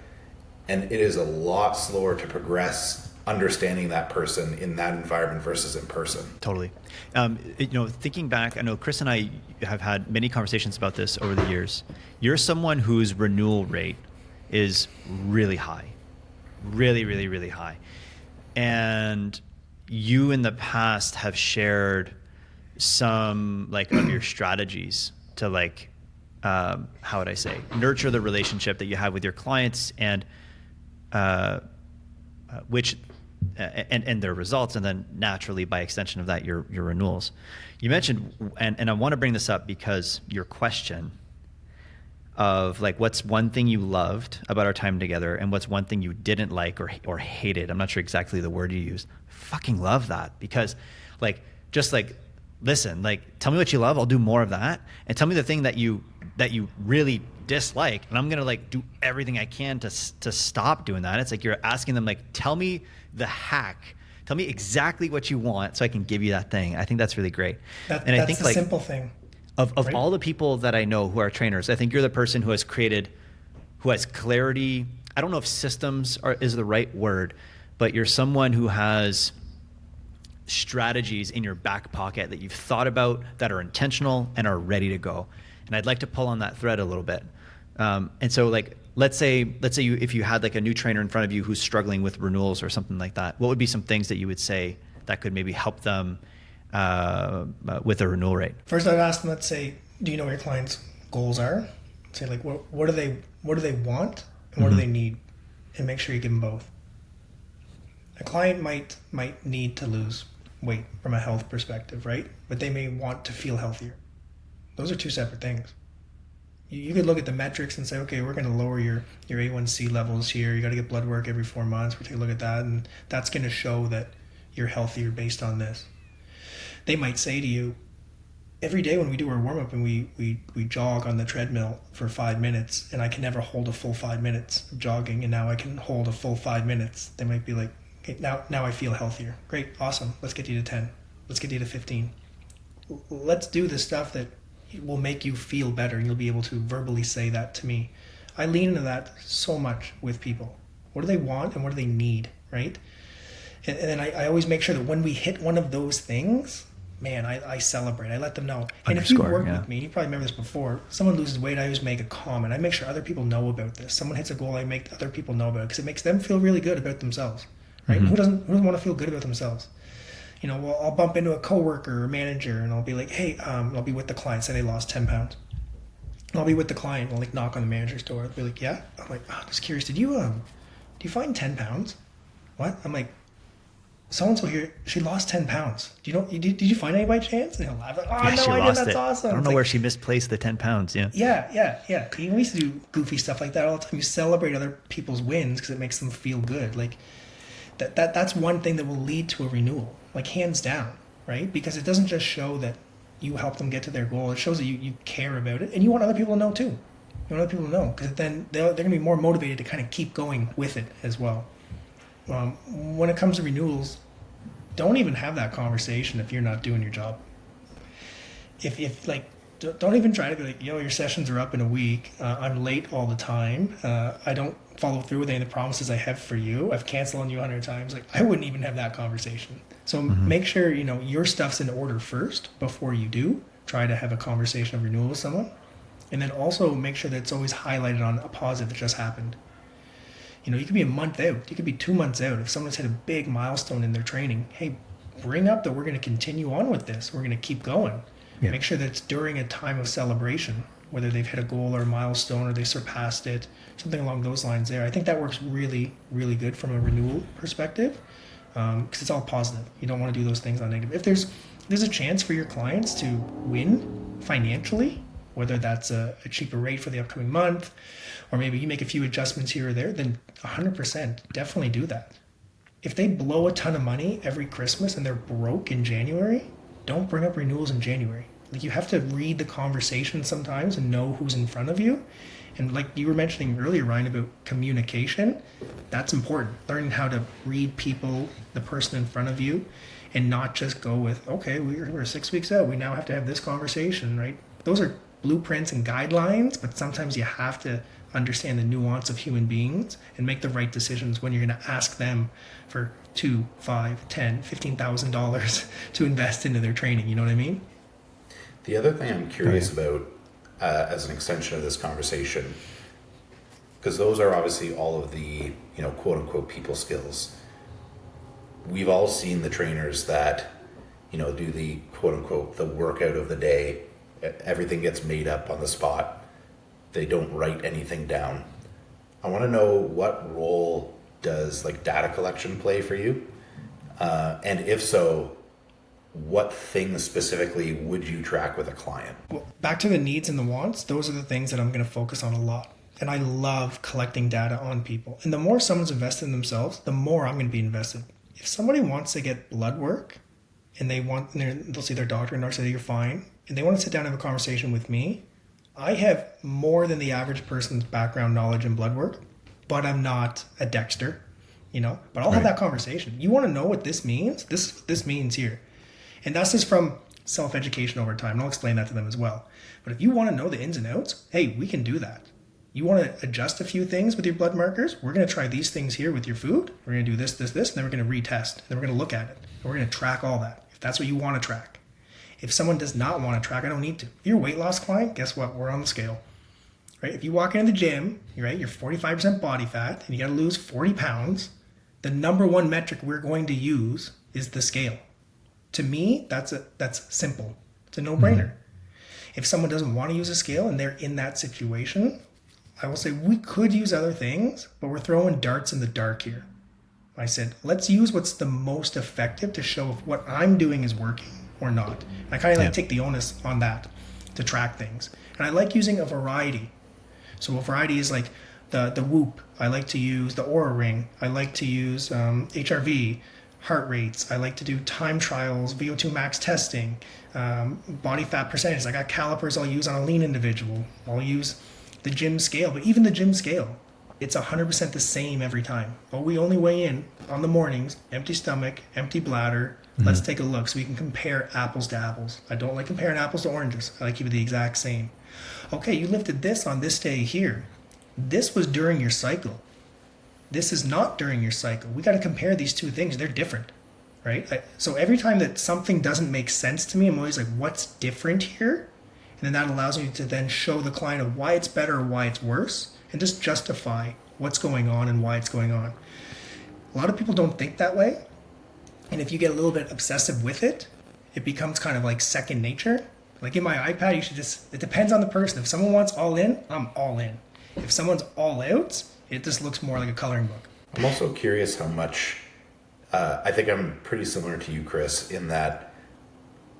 And it is a lot slower to progress understanding that person in that environment versus in person. Totally. You know, thinking back, I know Chris and I have had many conversations about this over the years. You're someone whose renewal rate is really high, really, really, really high. And you in the past have shared some like of your strategies to like, how would I say, nurture the relationship that you have with your clients and and their results, and then naturally by extension of that your renewals. You mentioned, and I want to bring this up because your question of like what's one thing you loved about our time together and what's one thing you didn't like or hated. I'm not sure exactly the word you used. Fucking love that, because like just like listen, like tell me what you love, I'll do more of that, and tell me the thing that you really dislike, and I'm gonna like do everything I can to stop doing that. It's like you're asking them like, tell me the hack, tell me exactly what you want so I can give you that thing. I think that's really great. I think the like, simple thing. Of right? All the people that I know who are trainers, I think you're the person who has clarity. I don't know if systems is the right word, but you're someone who has strategies in your back pocket that you've thought about, that are intentional and are ready to go. And I'd like to pull on that thread a little bit. And so like, let's say if you had like a new trainer in front of you who's struggling with renewals or something like that, what would be some things that you would say that could maybe help them with a renewal rate? First, I'd ask them, let's say, do you know what your client's goals are? Say like, what do they want and what do they need? And make sure you give them both. A client might need to lose weight from a health perspective, right? But they may want to feel healthier. Those are two separate things. You could look at the metrics and say, okay, we're going to lower your A1C levels here. You got to get blood work every 4 months. We take a look at that, and that's going to show that you're healthier based on this. They might say to you, every day when we do our warm-up and we jog on the treadmill for 5 minutes, and I can never hold a full 5 minutes of jogging, and now I can hold a full 5 minutes. They might be like, okay, now I feel healthier. Great, awesome. Let's get you to 10. Let's get you to 15. Let's do the stuff that will make you feel better, and you'll be able to verbally say that to me. I lean into that so much with people. What do they want and what do they need, right? And then I always make sure that when we hit one of those things, man, I celebrate. I let them know. And if you work with me, you probably remember this before, someone loses weight, I always make a comment. I make sure other people know about this. Someone hits a goal, I make other people know about it, because it makes them feel really good about themselves, right? Who doesn't want to feel good about themselves? You know, well, I'll bump into a coworker or manager, and I'll be like, hey, I'll be with the client, say they lost 10 pounds. And I'll be with the client, and I'll like knock on the manager's door. I'll be like, yeah? I'm like, oh, just curious, do you find 10 pounds? What? I'm like, so-and-so here, she lost 10 pounds. Did you find any by chance? And he'll laugh like, oh, yeah, no, I didn't, that's awesome. I don't know where she misplaced the 10 pounds, yeah. Yeah. We used to do goofy stuff like that all the time. You celebrate other people's wins because it makes them feel good. Like, that's one thing that will lead to a renewal, like hands down, right? Because it doesn't just show that you help them get to their goal. It shows that you care about it, and you want other people to know too. You want other people to know, because then they're going to be more motivated to kind of keep going with it as well. When it comes to renewals, don't even have that conversation if you're not doing your job. If like don't even try to be like, your sessions are up in a week. I'm late all the time. I don't follow through with any of the promises I have for you. I've canceled on you 100 times. Like, I wouldn't even have that conversation. So make sure, your stuff's in order first before you do try to have a conversation of renewal with someone. And then also make sure that it's always highlighted on a positive that just happened. You could be a month out. You could be 2 months out. If someone's hit a big milestone in their training, hey, bring up that we're going to continue on with this. We're going to keep going. Yeah. Make sure that it's during a time of celebration, whether they've hit a goal or a milestone or they surpassed it, something along those lines there. I think that works really, really good from a renewal perspective, because it's all positive. You don't want to do those things on negative. If there's a chance for your clients to win financially, whether that's a cheaper rate for the upcoming month, or maybe you make a few adjustments here or there, then 100% definitely do that. If they blow a ton of money every Christmas and they're broke in January, don't bring up renewals in January. Like, you have to read the conversation sometimes and know who's in front of you. And like you were mentioning earlier, Ryan, about communication, that's important. Learning how to read people, the person in front of you, and not just go with, okay, we're 6 weeks out, we now have to have this conversation, right? Those are blueprints and guidelines, but sometimes you have to understand the nuance of human beings and make the right decisions when you're going to ask them for $2, $5, $10, $15,000 to invest into their training. You know what I mean? The other thing I'm curious about, as an extension of this conversation, because those are obviously all of the, quote unquote people skills. We've all seen the trainers that, do the quote unquote the workout of the day. Everything gets made up on the spot. They don't write anything down. I want to know, what role does data collection play for you? And if so, what things specifically would you track with a client? Well, back to the needs and the wants, those are the things that I'm going to focus on a lot. And I love collecting data on people. And the more someone's invested in themselves, the more I'm going to be invested. If somebody wants to get blood work and they'll see their doctor and they'll say, you're fine, and they want to sit down and have a conversation with me, I have more than the average person's background knowledge in blood work, but I'm not a Dexter, but I'll have that conversation. You want to know what this means? This means here. And that's just from self-education over time. And I'll explain that to them as well. But if you want to know the ins and outs, hey, we can do that. You want to adjust a few things with your blood markers? We're going to try these things here with your food. We're going to do this, and then we're going to retest. And then we're going to look at it. And we're going to track all that, if that's what you want to track. If someone does not want to track, I don't need to. If you're a weight loss client, guess what? We're on the scale. Right? If you walk into the gym, you're 45% body fat, and you got to lose 40 pounds, the number one metric we're going to use is the scale. To me, that's simple. It's a no-brainer. If someone doesn't want to use a scale and they're in that situation, I will say we could use other things, but we're throwing darts in the dark here. I said, let's use what's the most effective to show if what I'm doing is working or not. And I kind of take the onus on that to track things. And I like using a variety. So a variety is like the Whoop. I like to use the Oura Ring. I like to use HRV, heart rates. I like to do time trials, VO2 max testing, body fat percentage. I got calipers I'll use on a lean individual. I'll use the gym scale, but even the gym scale, it's 100% the same every time. Oh, we only weigh in on the mornings, empty stomach, empty bladder. Let's take a look so we can compare apples to apples. I don't like comparing apples to oranges. I like to keep it the exact same. Okay, you lifted this on this day here. This was during your cycle. This is not during your cycle. We got to compare these two things. They're different, right? So every time that something doesn't make sense to me, I'm always like, what's different here? And then that allows me to then show the client of why it's better or why it's worse, and just justify what's going on and why it's going on. A lot of people don't think that way. And if you get a little bit obsessive with it, it becomes kind of like second nature. Like in my iPad, it depends on the person. If someone wants all in, I'm all in. If someone's all out, it just looks more like a coloring book. I'm also curious how much, I think I'm pretty similar to you, Chris, in that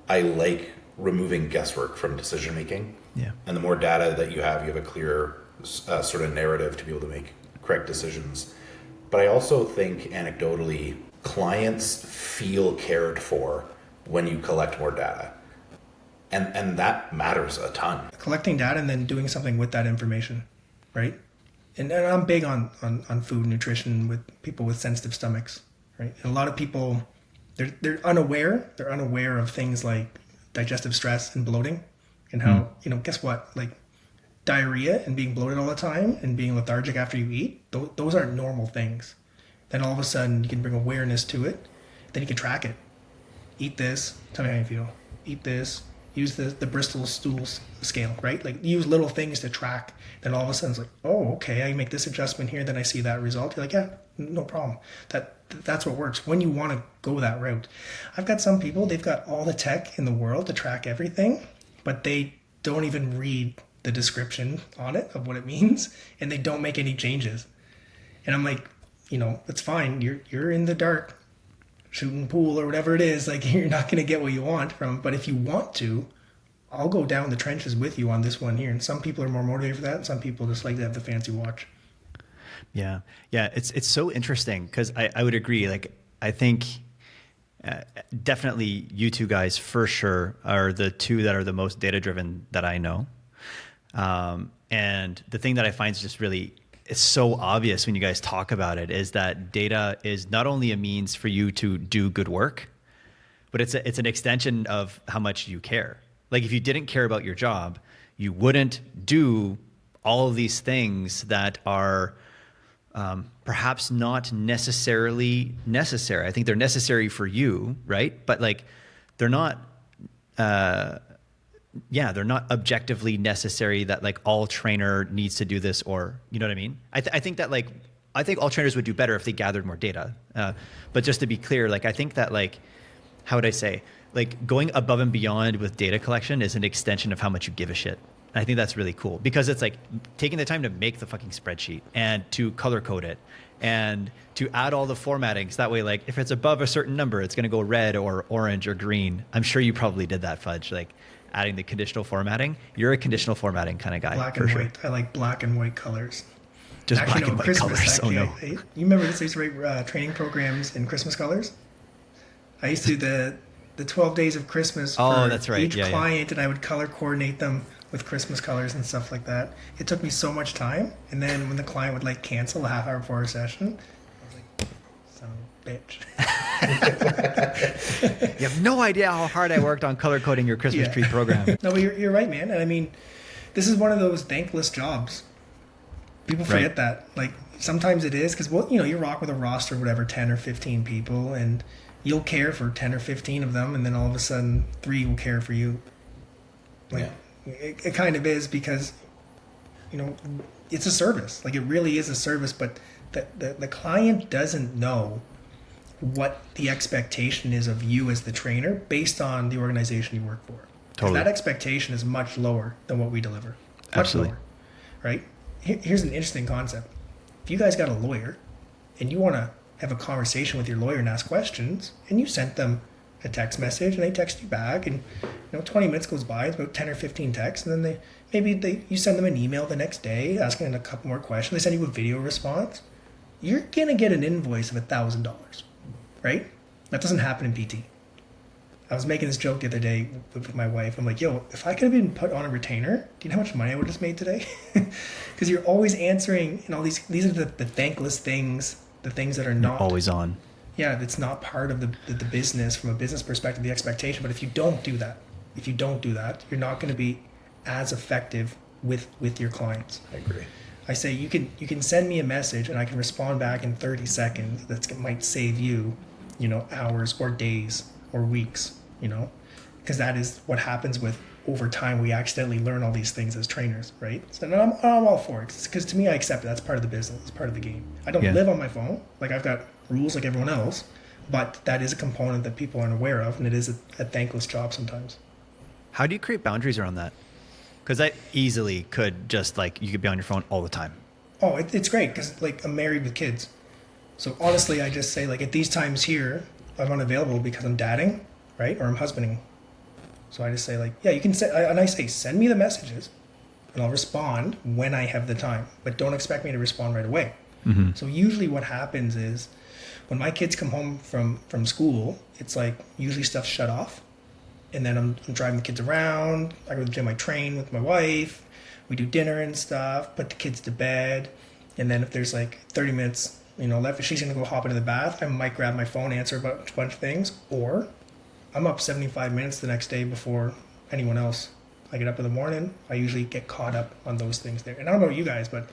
I like removing guesswork from decision making. Yeah. And the more data that you have a clear sort of narrative to be able to make correct decisions. But I also think anecdotally, clients feel cared for when you collect more data. And that matters a ton. Collecting data and then doing something with that information, right? And I'm big on food and nutrition with people with sensitive stomachs, right? And a lot of people, they're unaware. They're unaware of things like digestive stress and bloating. and how, guess what? Like diarrhea and being bloated all the time and being lethargic after you eat, those aren't normal things. Then all of a sudden you can bring awareness to it. Then you can track it. Eat this. Tell me how you feel. Eat this. Use the Bristol stool scale, right? Like use little things to track. Then all of a sudden it's like, oh, okay, I make this adjustment here. Then I see that result. You're like, yeah, no problem. That's what works when you want to go that route. I've got some people, they've got all the tech in the world to track everything, but they don't even read the description on it of what it means, and they don't make any changes. And I'm like, it's fine. You're in the dark shooting pool or whatever it is. Like you're not going to get what you want from, but if you want to, I'll go down the trenches with you on this one here. And some people are more motivated for that, and some people just like to have the fancy watch. Yeah. It's so interesting because I would agree. Like I think definitely you two guys for sure are the two that are the most data driven that I know. And the thing that I find is just really, it's so obvious when you guys talk about it, is that data is not only a means for you to do good work, but it's an extension of how much you care. Like if you didn't care about your job, you wouldn't do all of these things that are perhaps not necessarily necessary. I think they're necessary for you, right? But like they're not they're not objectively necessary that like all trainer needs to do this, or you know what I mean? I think that like, I think all trainers would do better if they gathered more data. But just to be clear, like I think that like, how would I say, like going above and beyond with data collection is an extension of how much you give a shit. And I think that's really cool because it's like taking the time to make the fucking spreadsheet and to color code it and to add all the formattings. That way, like if it's above a certain number, it's going to go red or orange or green. I'm sure you probably did that, Fudge, like adding the conditional formatting. You're a conditional formatting kind of guy. Black and white. I like black and white colors. Just actually, black and white Christmas, colors. Actually, oh no. You remember this? I used to write training programs in Christmas colors. I used to do the 12 days of Christmas for that's right. each client, and I would color coordinate them with Christmas colors and stuff like that. It took me so much time, and then when the client would like cancel a half hour before a session, I was like, son of a bitch. You have no idea how hard I worked on color coding your Christmas tree program. No, but you're right, man. And I mean, this is one of those thankless jobs. People forget that. Like sometimes it is because you rock with a roster of whatever 10 or 15 people, and you'll care for 10 or 15 of them, and then all of a sudden 3 will care for you. Like it kind of is because it's a service. Like it really is a service, but the client doesn't know what the expectation is of you as the trainer based on the organization you work for. Totally. That expectation is much lower than what we deliver. Much Absolutely. Lower, right? Here's an interesting concept. If you guys got a lawyer and you want to have a conversation with your lawyer and ask questions, and you sent them a text message and they text you back, and 20 minutes goes by, it's about 10 or 15 texts, and then you send them an email the next day asking a couple more questions. They send you a video response. You're gonna get an invoice of $1,000, right? That doesn't happen in PT. I was making this joke the other day with my wife. I'm like, yo, if I could have been put on a retainer, do you know how much money I would have just made today? Because you're always answering, all these are the thankless things, the things that are not always on. Yeah, that's not part of the business from a business perspective, the expectation. But if you don't do that, you're not going to be as effective with your clients. I agree. I say you can send me a message and I can respond back in 30 seconds. That might save you, hours or days or weeks, because that is what happens with over time. We accidentally learn all these things as trainers, right? So I'm all for it because to me, I accept it. That's part of the business. It's part of the game. I don't live on my phone. Like I've got rules like everyone else, but that is a component that people aren't aware of, and it is a thankless job sometimes. How do you create boundaries around that? Because that easily could just you could be on your phone all the time. Oh, it's great because I'm married with kids. So honestly, I just say at these times here, I'm unavailable because I'm dadding, right? Or I'm husbanding. So I just say you can and I say, send me the messages and I'll respond when I have the time, but don't expect me to respond right away. Mm-hmm. So usually what happens is when my kids come home from school, it's usually stuff's shut off. And then I'm driving the kids around. I go to the gym, I train with my wife. We do dinner and stuff, put the kids to bed. And then if there's 30 minutes, left, if she's going to go hop into the bath, I might grab my phone, answer a bunch of things. Or I'm up 75 minutes the next day before anyone else. I get up in the morning, I usually get caught up on those things there. And I don't know about you guys, but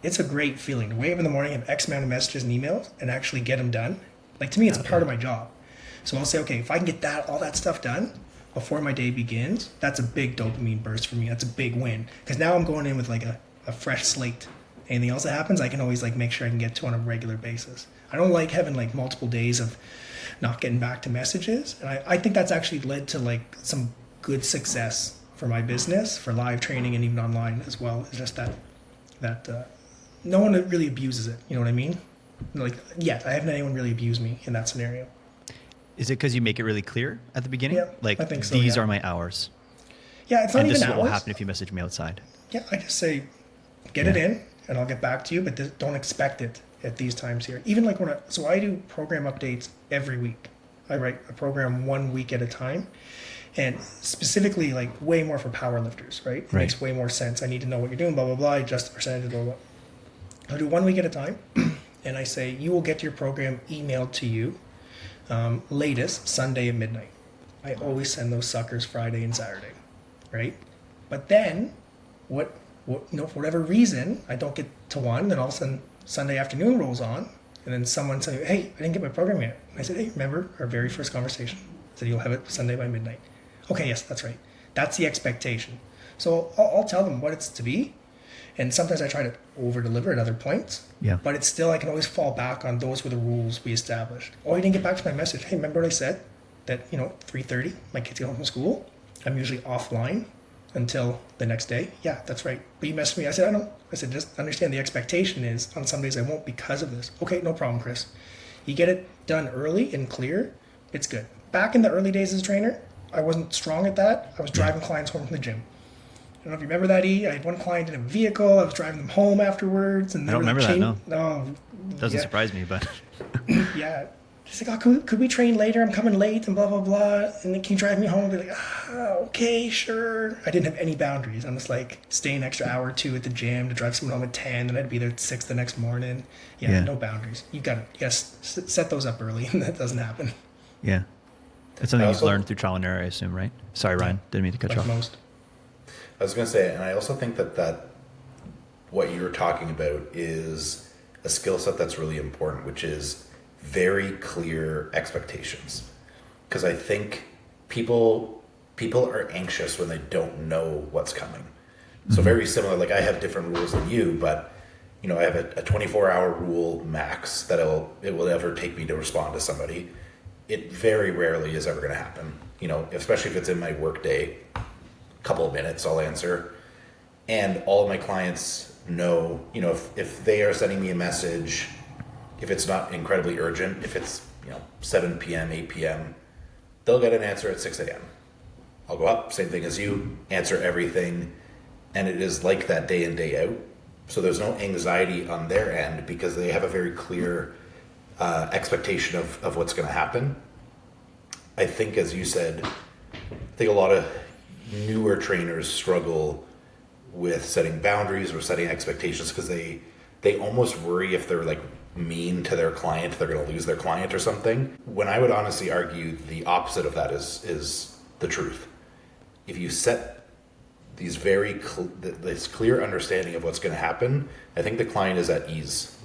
it's a great feeling to wake up in the morning, have X amount of messages and emails, and actually get them done. Like, to me, it's part of my job. So I'll say, okay, if I can get all that stuff done before my day begins, that's a big dopamine burst for me. That's a big win. Because now I'm going in with like a fresh slate. Anything else that happens, I can always like make sure I can get to on a regular basis. I don't like having like multiple days of not getting back to messages. And I think that's actually led to like some good success for my business, for live training and even online as well. It's just that no one really abuses it. You know what I mean? Like, I haven't had anyone really abuse me in that scenario. Is it because you make it really clear at the beginning? Yeah, like, I think so, these yeah. are my hours. Yeah, it's not and even this is hours. what will happen if you message me outside. Yeah, I just say, get it in, and I'll get back to you, but don't expect it at these times here. Even like so I do program updates every week. I write a program 1 week at a time, and specifically like way more for power lifters, right? It makes way more sense. I need to know what you're doing, blah, blah, blah, adjust the percentage, blah, blah. I'll do 1 week at a time, and I say, you will get your program emailed to you latest Sunday at midnight. I always send those suckers Friday and Saturday, right? But then, for whatever reason, I don't get to one, then all of a sudden Sunday afternoon rolls on, and then someone says, hey, I didn't get my program yet. And I said, hey, remember our very first conversation? I said, you'll have it Sunday by midnight. Okay, yes, that's right. That's the expectation. So I'll tell them what it's to be, and sometimes I try to over-deliver at other points. Yeah. But it's still, I can always fall back on those were the rules we established. Oh, you didn't get back to my message. Hey, remember what I said? That, 3:30, my kids get home from school. I'm usually offline until the next day. Yeah, that's right. But you messaged me. I said, I know. I said, just understand the expectation is on some days I won't because of this. Okay, no problem, Chris. You get it done early and clear, it's good. Back in the early days as a trainer, I wasn't strong at that. I was driving clients home from the gym. I don't know if you remember that, E. I had one client in a vehicle. I was driving them home afterwards. And I don't remember that, no. No. Doesn't surprise me, but... Yeah. She's like, oh, could we train later? I'm coming late and blah, blah, blah. And then can you drive me home? I'd be like, okay, sure. I didn't have any boundaries. I'm just like, stay an extra hour or two at the gym to drive someone home at 10, and I'd be there at 6 the next morning. Yeah. No boundaries. You got to set those up early, and that doesn't happen. Yeah. That's something you've learned through trial and error, I assume, right? Sorry, Ryan. Didn't mean to cut you off. Most. I was going to say, and I also think that what you're talking about is a skill set that's really important, which is very clear expectations. Because I think people are anxious when they don't know what's coming. So very similar, like I have different rules than you, but I have a 24-hour rule max that it will ever take me to respond to somebody. It very rarely is ever going to happen. Especially if it's in my work day. Couple of minutes I'll answer, and all of my clients know, if they are sending me a message, if it's not incredibly urgent, if it's 7 p.m. 8 p.m., they'll get an answer at 6 a.m. I'll go up, same thing as you, answer everything, and it is like that day in, day out. So there's no anxiety on their end because they have a very clear expectation of what's going to happen. I think, as you said, a lot of newer trainers struggle with setting boundaries or setting expectations because they almost worry if they're like mean to their client, they're going to lose their client or something. When I would honestly argue the opposite of that is the truth. If you set these this clear understanding of what's going to happen, I think the client is at ease.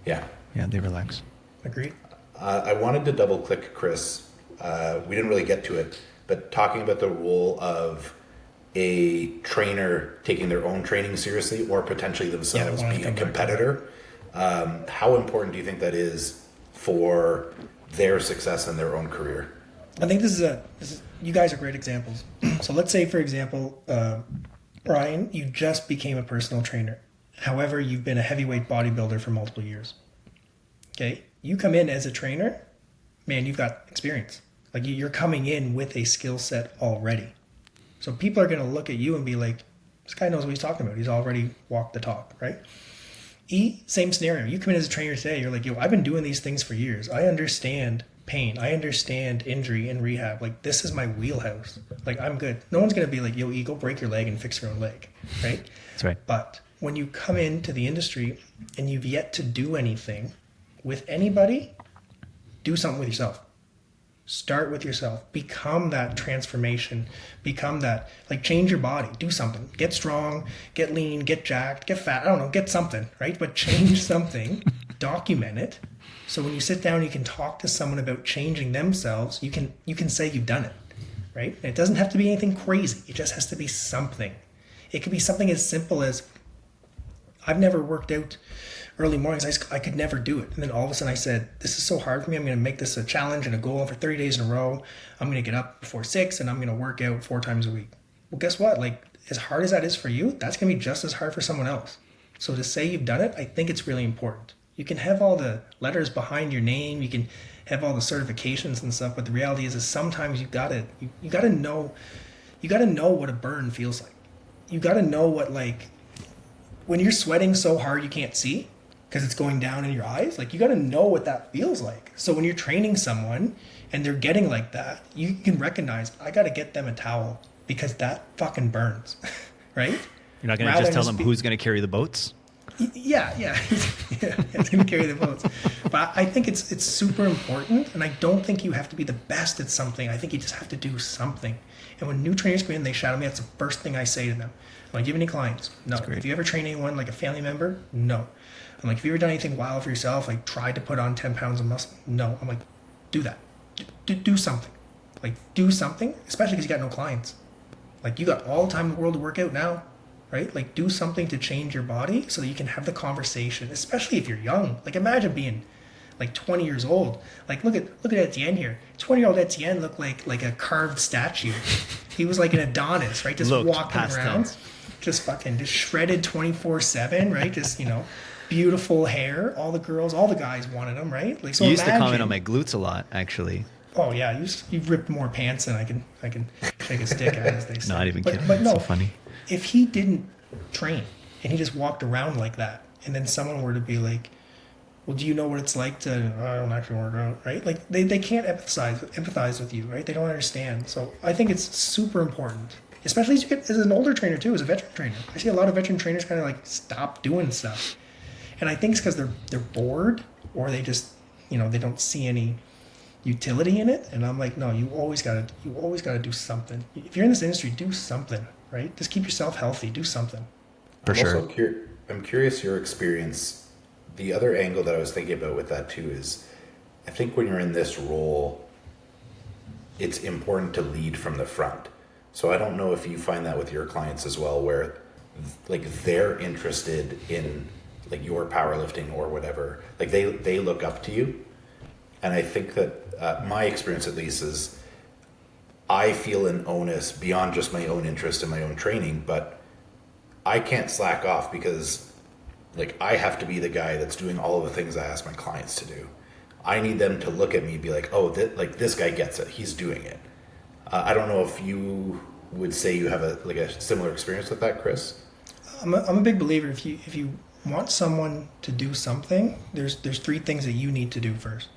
Yeah. Yeah, they relax. Agreed. I wanted to double click, Chris. We didn't really get to it, but talking about the role of a trainer taking their own training seriously or potentially themselves being a competitor. How important do you think that is for their success in their own career? I think this is you guys are great examples. So let's say, for example, Ryan, you just became a personal trainer. However, you've been a heavyweight bodybuilder for multiple years. Okay, you come in as a trainer, man, you've got experience. Like you're coming in with a skill set already. So people are going to look at you and be like, this guy knows what he's talking about. He's already walked the talk, right? Same scenario. You come in as a trainer today, you're like, I've been doing these things for years. I understand pain. I understand injury and rehab. Like, this is my wheelhouse. Like, I'm good. No one's going to be like, go break your leg and fix your own leg, right? That's right. But when you come into the industry and you've yet to do anything with anybody, do something with yourself. Start with yourself. Become that transformation. Become that, like, change your body. Do something. Get strong, get lean, get jacked, get fat. I don't know, get something, right? But change something, document it. So when you sit down, you can talk to someone about changing themselves. You can say you've done it, right? And it doesn't have to be anything crazy. It just has to be something. It could be something as simple as, I've never worked out early mornings. I could never do it. And then all of a sudden I said, this is so hard for me. I'm going to make this a challenge and a goal for 30 days in a row. I'm going to get up before 6 and I'm going to work out 4 times a week. Well, guess what? Like, as hard as that is for you, that's going to be just as hard for someone else. So to say you've done it, I think it's really important. You can have all the letters behind your name. You can have all the certifications and stuff. But the reality is sometimes you gotta know what a burn feels like. You got to know what, like, when you're sweating so hard you can't see because it's going down in your eyes, like, you got to know what that feels like. So when you're training someone and they're getting like that, you can recognize, I got to get them a towel because that fucking burns, right? You're not going to just tell them who's going to carry the boats? Yeah, it's going to carry the boats. But I think it's super important, and I don't think you have to be the best at something. I think you just have to do something. And when new trainers come in, they shadow me. That's the first thing I say to them. I'm like, do you have any clients? No. Have you ever trained anyone, like a family member? No. I'm like, have you ever done anything wild for yourself? Like, tried to put on 10 pounds of muscle? No. I'm like, do that. Do something. Like, do something, especially because you got no clients. Like, you got all the time in the world to work out now, right? Like, do something to change your body so that you can have the conversation, especially if you're young. Like, imagine being like 20 years old. Like, look at Etienne here. 20-year-old Etienne looked like a carved statue. He was like an Adonis, right? Just walking around, just shredded 24/7, right? Just, beautiful hair. All the girls, all the guys wanted him, right? Like, so you used to comment on my glutes a lot, actually. Oh yeah, you've ripped more pants than I can shake a stick at, as they say. Not even kidding. But no, so funny. If he didn't train and he just walked around like that, and then someone were to be like, well, do you know what it's like to, I don't actually work out, right? Like, they can't empathize with you, right? They don't understand. So I think it's super important, especially as you get as an older trainer too, as a veteran trainer. I see a lot of veteran trainers kind of like stop doing stuff. And I think it's because they're bored, or they just, they don't see any utility in it. And I'm like, no, you always gotta do something. If you're in this industry, do something, right? Just keep yourself healthy, do something. For sure. I'm curious your experience. The other angle that I was thinking about with that too is, I think when you're in this role, it's important to lead from the front. So I don't know if you find that with your clients as well, where like they're interested in like your powerlifting or whatever, like they look up to you. And I think that my experience at least is I feel an onus beyond just my own interest and my own training, but I can't slack off because like I have to be the guy that's doing all of the things I ask my clients to do. I need them to look at me and be like, oh, this guy gets it. He's doing it. I don't know if you would say you have a similar experience with that, Chris. I'm a big believer. If you want someone to do something, there's 3 things that you need to do first.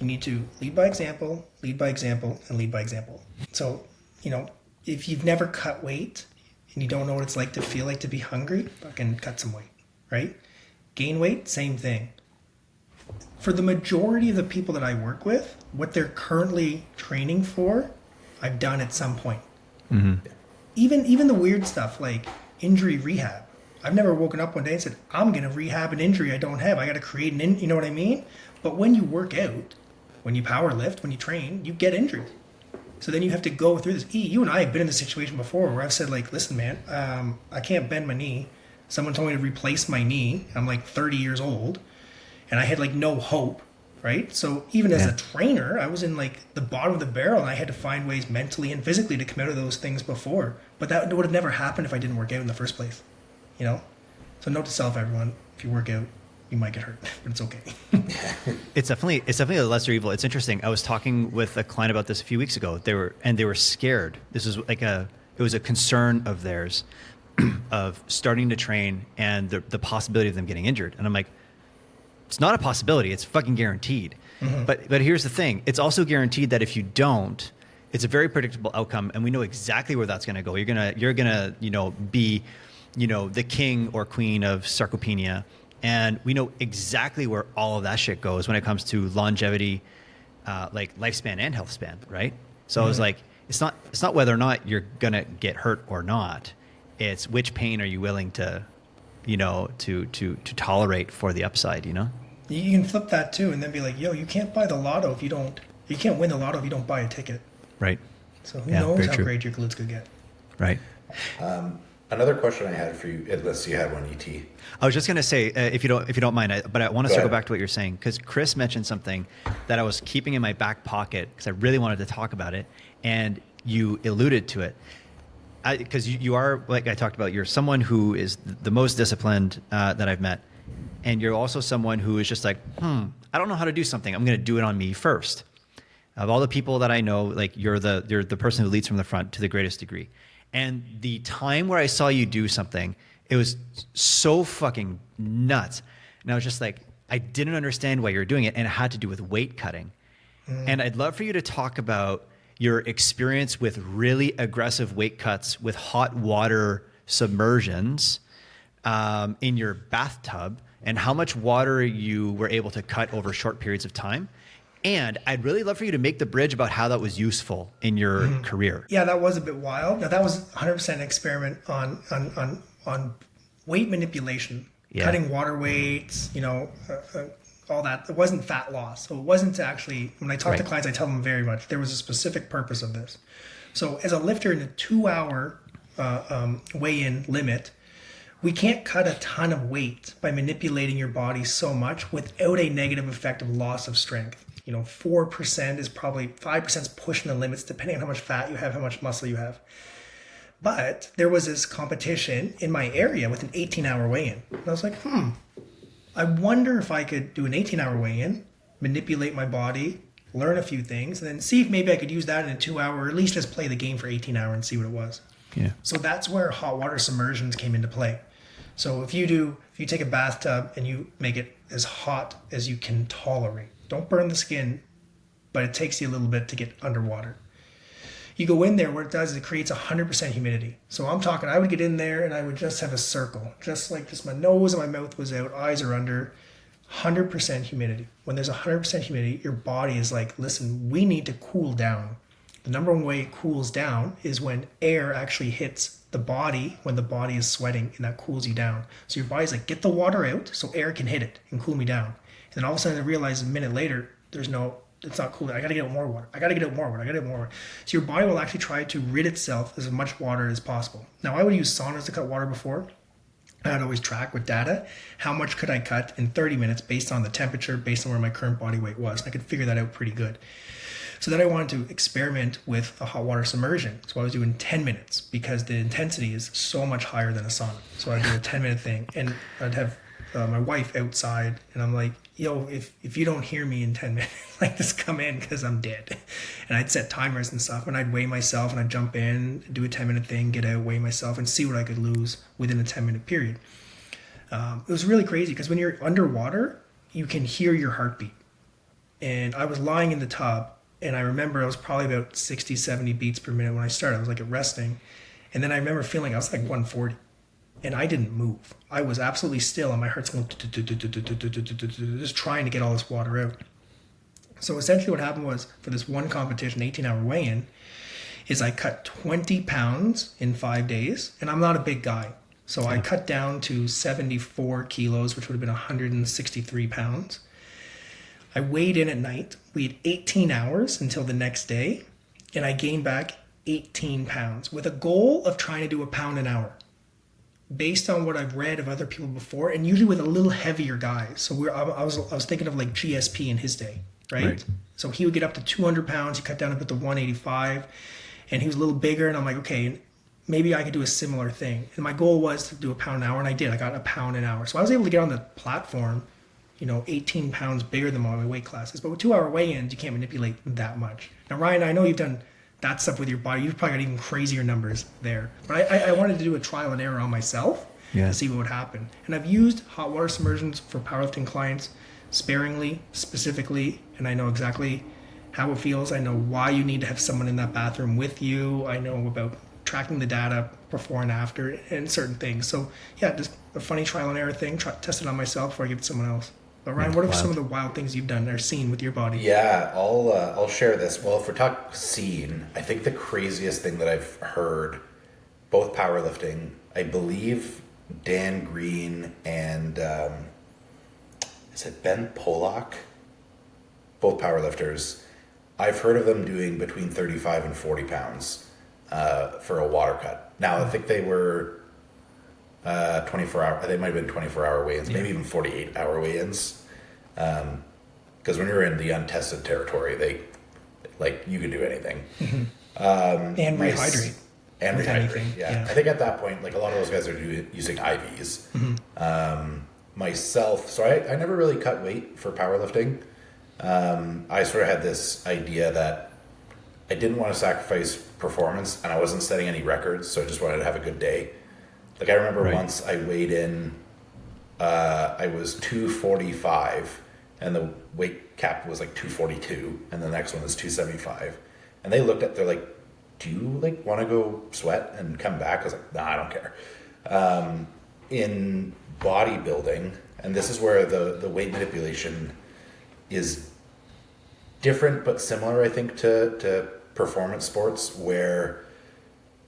You need to lead by example, and lead by example. So, if you've never cut weight and you don't know what it's like to feel like to be hungry, fucking cut some weight, right? Gain weight, same thing. For the majority of the people that I work with, what they're currently training for, I've done at some point. Mm-hmm. Even the weird stuff like injury rehab. I've never woken up one day and said, I'm going to rehab an injury I don't have. I got to create you know what I mean? But when you work out, when you power lift, when you train, you get injured. So then you have to go through this. You and I have been in this situation before where I've said, like, listen, man, I can't bend my knee. Someone told me to replace my knee. I'm like 30 years old and I had like no hope, right? So even as a trainer, I was in like the bottom of the barrel and I had to find ways mentally and physically to come out of those things before. But that would have never happened if I didn't work out in the first place, So note to self, everyone, if you work out, you might get hurt, but it's okay. It's definitely a lesser evil. It's interesting. I was talking with a client about this a few weeks ago. They were scared. This was it was a concern of theirs of starting to train and the possibility of them getting injured. And I'm like, it's not a possibility. It's fucking guaranteed. Mm-hmm. But here's the thing. It's also guaranteed that if you don't, it's a very predictable outcome, and we know exactly where that's going to go. You're gonna be the king or queen of sarcopenia. And we know exactly where all of that shit goes when it comes to longevity like lifespan and health span, right? So I was like, it's not whether or not you're gonna get hurt or not. It's which pain are you willing to, to tolerate for the upside, You can flip that too, and then be like, yo, you can't buy the lotto if you don't. You can't win the lotto if you don't buy a ticket. Right. So who knows how great your glutes could get. Right. Another question I had for you, unless you had one, ET. I was just going to say, if you don't mind, but I want to circle back to what you're saying, because Chris mentioned something that I was keeping in my back pocket because I really wanted to talk about it, and you alluded to it. Because you are, like I talked about, you're someone who is the most disciplined that I've met, and you're also someone who is just like, I don't know how to do something. I'm going to do it on me first. Of all the people that I know, like you're the person who leads from the front to the greatest degree. And the time where I saw you do something, it was so fucking nuts. And I was just like, I didn't understand why you were doing it, and it had to do with weight cutting. And I'd love for you to talk about your experience with really aggressive weight cuts with hot water submersions in your bathtub, and how much water you were able to cut over short periods of time. And I'd really love for you to make the bridge about how that was useful in your career. Yeah, that was a bit wild. Now that was 100% an experiment on weight manipulation, cutting water weights, all that. It wasn't fat loss. So it wasn't to actually, when I talk to clients, I tell them very much, there was a specific purpose of this. So as a lifter in a 2-hour weigh-in limit, we can't cut a ton of weight by manipulating your body so much without a negative effect of loss of strength. 4% is probably 5% is pushing the limits, depending on how much fat you have, how much muscle you have. But there was this competition in my area with an 18-hour weigh-in. And I was like, I wonder if I could do an 18-hour weigh-in, manipulate my body, learn a few things, and then see if maybe I could use that in a 2-hour, or at least just play the game for 18 hours and see what it was. Yeah. So that's where hot water submersions came into play. So if you take a bathtub and you make it as hot as you can tolerate, don't burn the skin, but it takes you a little bit to get underwater. You go in there, what it does is it creates 100% humidity. So I'm talking, I would get in there and I would just have a circle, just like this. My nose and my mouth was out, eyes are under, 100% humidity. When there's 100% humidity, your body is like, listen, we need to cool down. The number one way it cools down is when air actually hits the body when the body is sweating, and that cools you down. So your body's like, get the water out so air can hit it and cool me down. And then all of a sudden I realize a minute later, it's not cool. I got to get out more water. So your body will actually try to rid itself as much water as possible. Now I would use saunas to cut water before. I'd always track with data, how much could I cut in 30 minutes based on the temperature, based on where my current body weight was. I could figure that out pretty good. So then I wanted to experiment with a hot water submersion. So I was doing 10 minutes because the intensity is so much higher than a sauna. So I'd do a 10-minute thing, and I'd have my wife outside, and I'm like, yo, if you don't hear me in 10 minutes, like, just come in because I'm dead. And I'd set timers and stuff, and I'd weigh myself, and I'd jump in, do a 10-minute thing, get out, weigh myself, and see what I could lose within a 10-minute period. It was really crazy because when you're underwater, you can hear your heartbeat. And I was lying in the tub, and I remember I was probably about 60, 70 beats per minute when I started. I was like resting. And then I remember feeling I was like 140. And I didn't move. I was absolutely still, and my heart's going just trying to get all this water out. So essentially what happened was, for this one competition, 18-hour weigh-in, is I cut 20 pounds in 5 days, and I'm not a big guy. So I cut down to 74 kilos, which would have been 163 pounds. I weighed in at night. We had 18 hours until the next day, and I gained back 18 pounds with a goal of trying to do a pound an hour, based on what I've read of other people before, and usually with a little heavier guys. So I was thinking of like GSP in his day, right? So he would get up to 200 pounds. He cut down a bit to 185, and he was a little bigger. And I'm like, okay, maybe I could do a similar thing. And my goal was to do a pound an hour, and I did. I got a pound an hour. So I was able to get on the platform, 18 pounds bigger than my weight classes. But with 2-hour weigh-ins, you can't manipulate that much. Now, Ryan, I know you've done that stuff with your body. You've probably got even crazier numbers there. But I wanted to do a trial and error on myself to see what would happen. And I've used hot water submersions for powerlifting clients sparingly, specifically, and I know exactly how it feels. I know why you need to have someone in that bathroom with you. I know about tracking the data before and after and certain things. So yeah, just a funny trial and error thing. Test it on myself before I give it to someone else. Ryan, what are Wild. some of the wild things you've done or seen with your body? Yeah, I'll share this. Well, if we're talking scene, I think the craziest thing that I've heard, both powerlifting, I believe Dan Green and is it Ben Pollock? Both powerlifters. I've heard of them doing between 35 and 40 pounds for a water cut. Now, I think they were 24 hour. They might have been 24-hour weigh-ins, maybe even 48-hour weigh-ins. Because when you're in the untested territory, you can do anything. And rehydrate. And with rehydrate. anything, Yeah. I think at that point, a lot of those guys are using IVs. Myself, so I never really cut weight for powerlifting. I sort of had this idea that I didn't want to sacrifice performance, and I wasn't setting any records, so I just wanted to have a good day. I remember once I weighed in, I was 245, and the weight cap was 242, and the next one was 275. And they looked at, they're like, do you want to go sweat and come back? I was like, nah, I don't care. In bodybuilding, and this is where the weight manipulation is different but similar, I think, to performance sports, where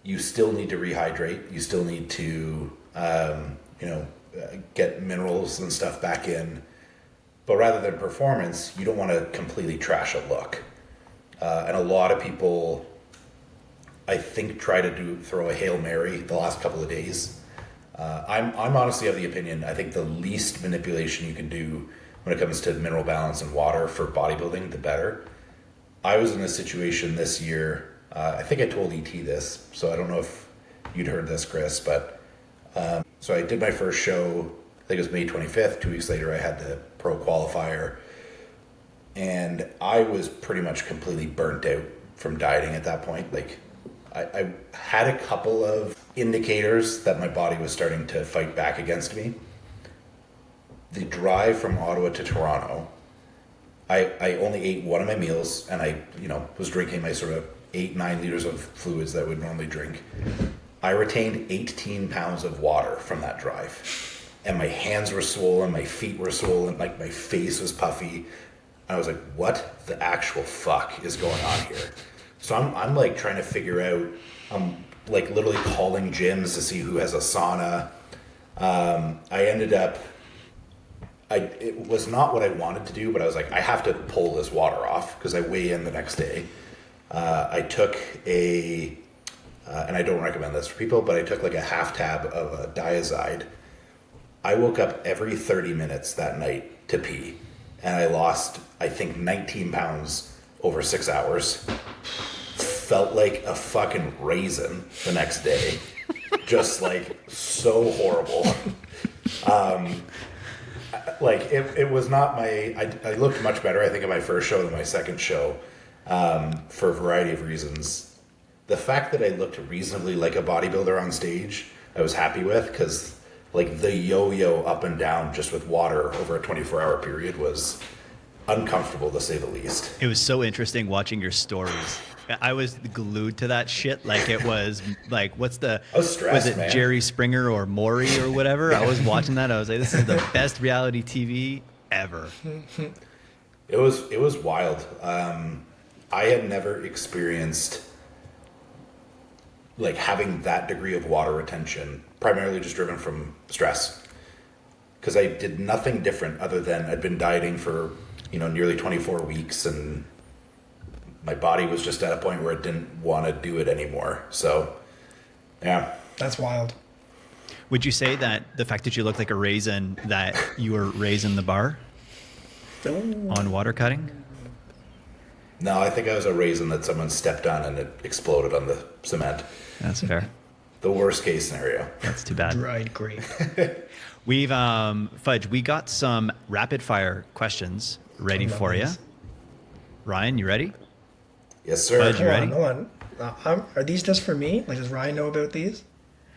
you still need to rehydrate, you still need to get minerals and stuff back in, but rather than performance, you don't want to completely trash a look. And a lot of people, I think, try to throw a Hail Mary the last couple of days. I'm honestly of the opinion, I think the least manipulation you can do when it comes to mineral balance and water for bodybuilding, the better. I was in a situation this year, I think I told ET this, so I don't know if you'd heard this, Chris, but so I did my first show, I think it was May 25th, 2 weeks later I had the pro qualifier, and I was pretty much completely burnt out from dieting at that point. I had a couple of indicators that my body was starting to fight back against me. The drive from Ottawa to Toronto, I only ate one of my meals, and I was drinking my sort of 8-9 liters of fluids that I would normally drink. I retained 18 pounds of water from that drive, and my hands were swollen, my feet were swollen, my face was puffy. I was like, what the actual fuck is going on here? So I'm trying to figure out, I'm literally calling gyms to see who has a sauna. I ended up, it was not what I wanted to do, but I was like, I have to pull this water off because I weigh in the next day. I took and I don't recommend this for people, but I took a half tab of a Diazide. I woke up every 30 minutes that night to pee, and I lost, I think, 19 pounds over 6 hours. Felt like a fucking raisin the next day. Just so horrible. It was not I looked much better, I think, in my first show than my second show, for a variety of reasons. The fact that I looked reasonably like a bodybuilder on stage, I was happy with, because the yo-yo up and down just with water over a 24-hour period was uncomfortable, to say the least. It was so interesting watching your stories. I was glued to that shit. It was what's the, I was stressed, was it man. Jerry Springer or Maury or whatever? I was watching that. I was like, this is the best reality TV ever. It was wild. I had never experienced having that degree of water retention, primarily just driven from stress. Because I did nothing different other than I'd been dieting for nearly 24 weeks, and my body was just at a point where it didn't want to do it anymore. So, yeah. That's wild. Would you say that the fact that you look like a raisin, that you were raising the bar on water cutting? No, I think I was a raisin that someone stepped on and it exploded on the cement. That's fair. The worst case scenario. That's too bad. Dried grape. We've, Fudge, we got some rapid fire questions ready for you. Ryan, you ready? Yes, sir. Fudge, you ready? Hold on. Are these just for me? Does Ryan know about these?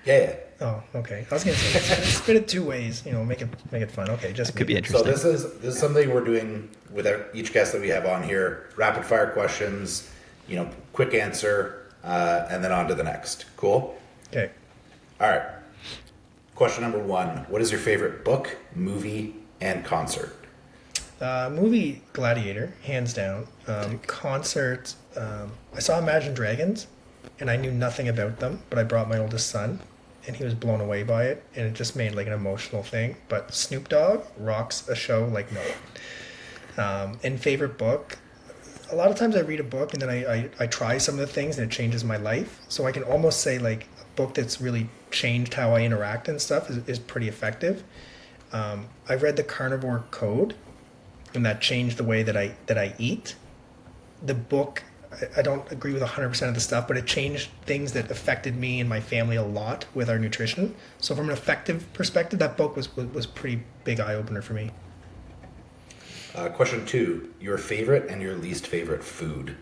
Yeah. Oh, okay. I was gonna say spin it two ways. Make it fun. Okay, just Could be me. interesting. So this is something we're doing with each guest that we have on here. Rapid fire questions. Quick answer, and then on to the next. Cool. Okay. All right. Question number 1. What is your favorite book, movie, and concert? Movie Gladiator, hands down. Concert, I saw Imagine Dragons, and I knew nothing about them, but I brought my oldest son, and he was blown away by it, and it just made like an emotional thing. But Snoop Dogg rocks a show like no. And favorite book, a lot of times I read a book and then I try some of the things and it changes my life. So I can almost say like a book that's really changed how I interact and stuff is pretty effective. I read The Carnivore Code, and that changed the way that I eat. The book, I don't agree with 100% of the stuff, but it changed things that affected me and my family a lot with our nutrition. So from an effective perspective, that book was pretty big eye-opener for me. Question 2, your favorite and your least favorite food.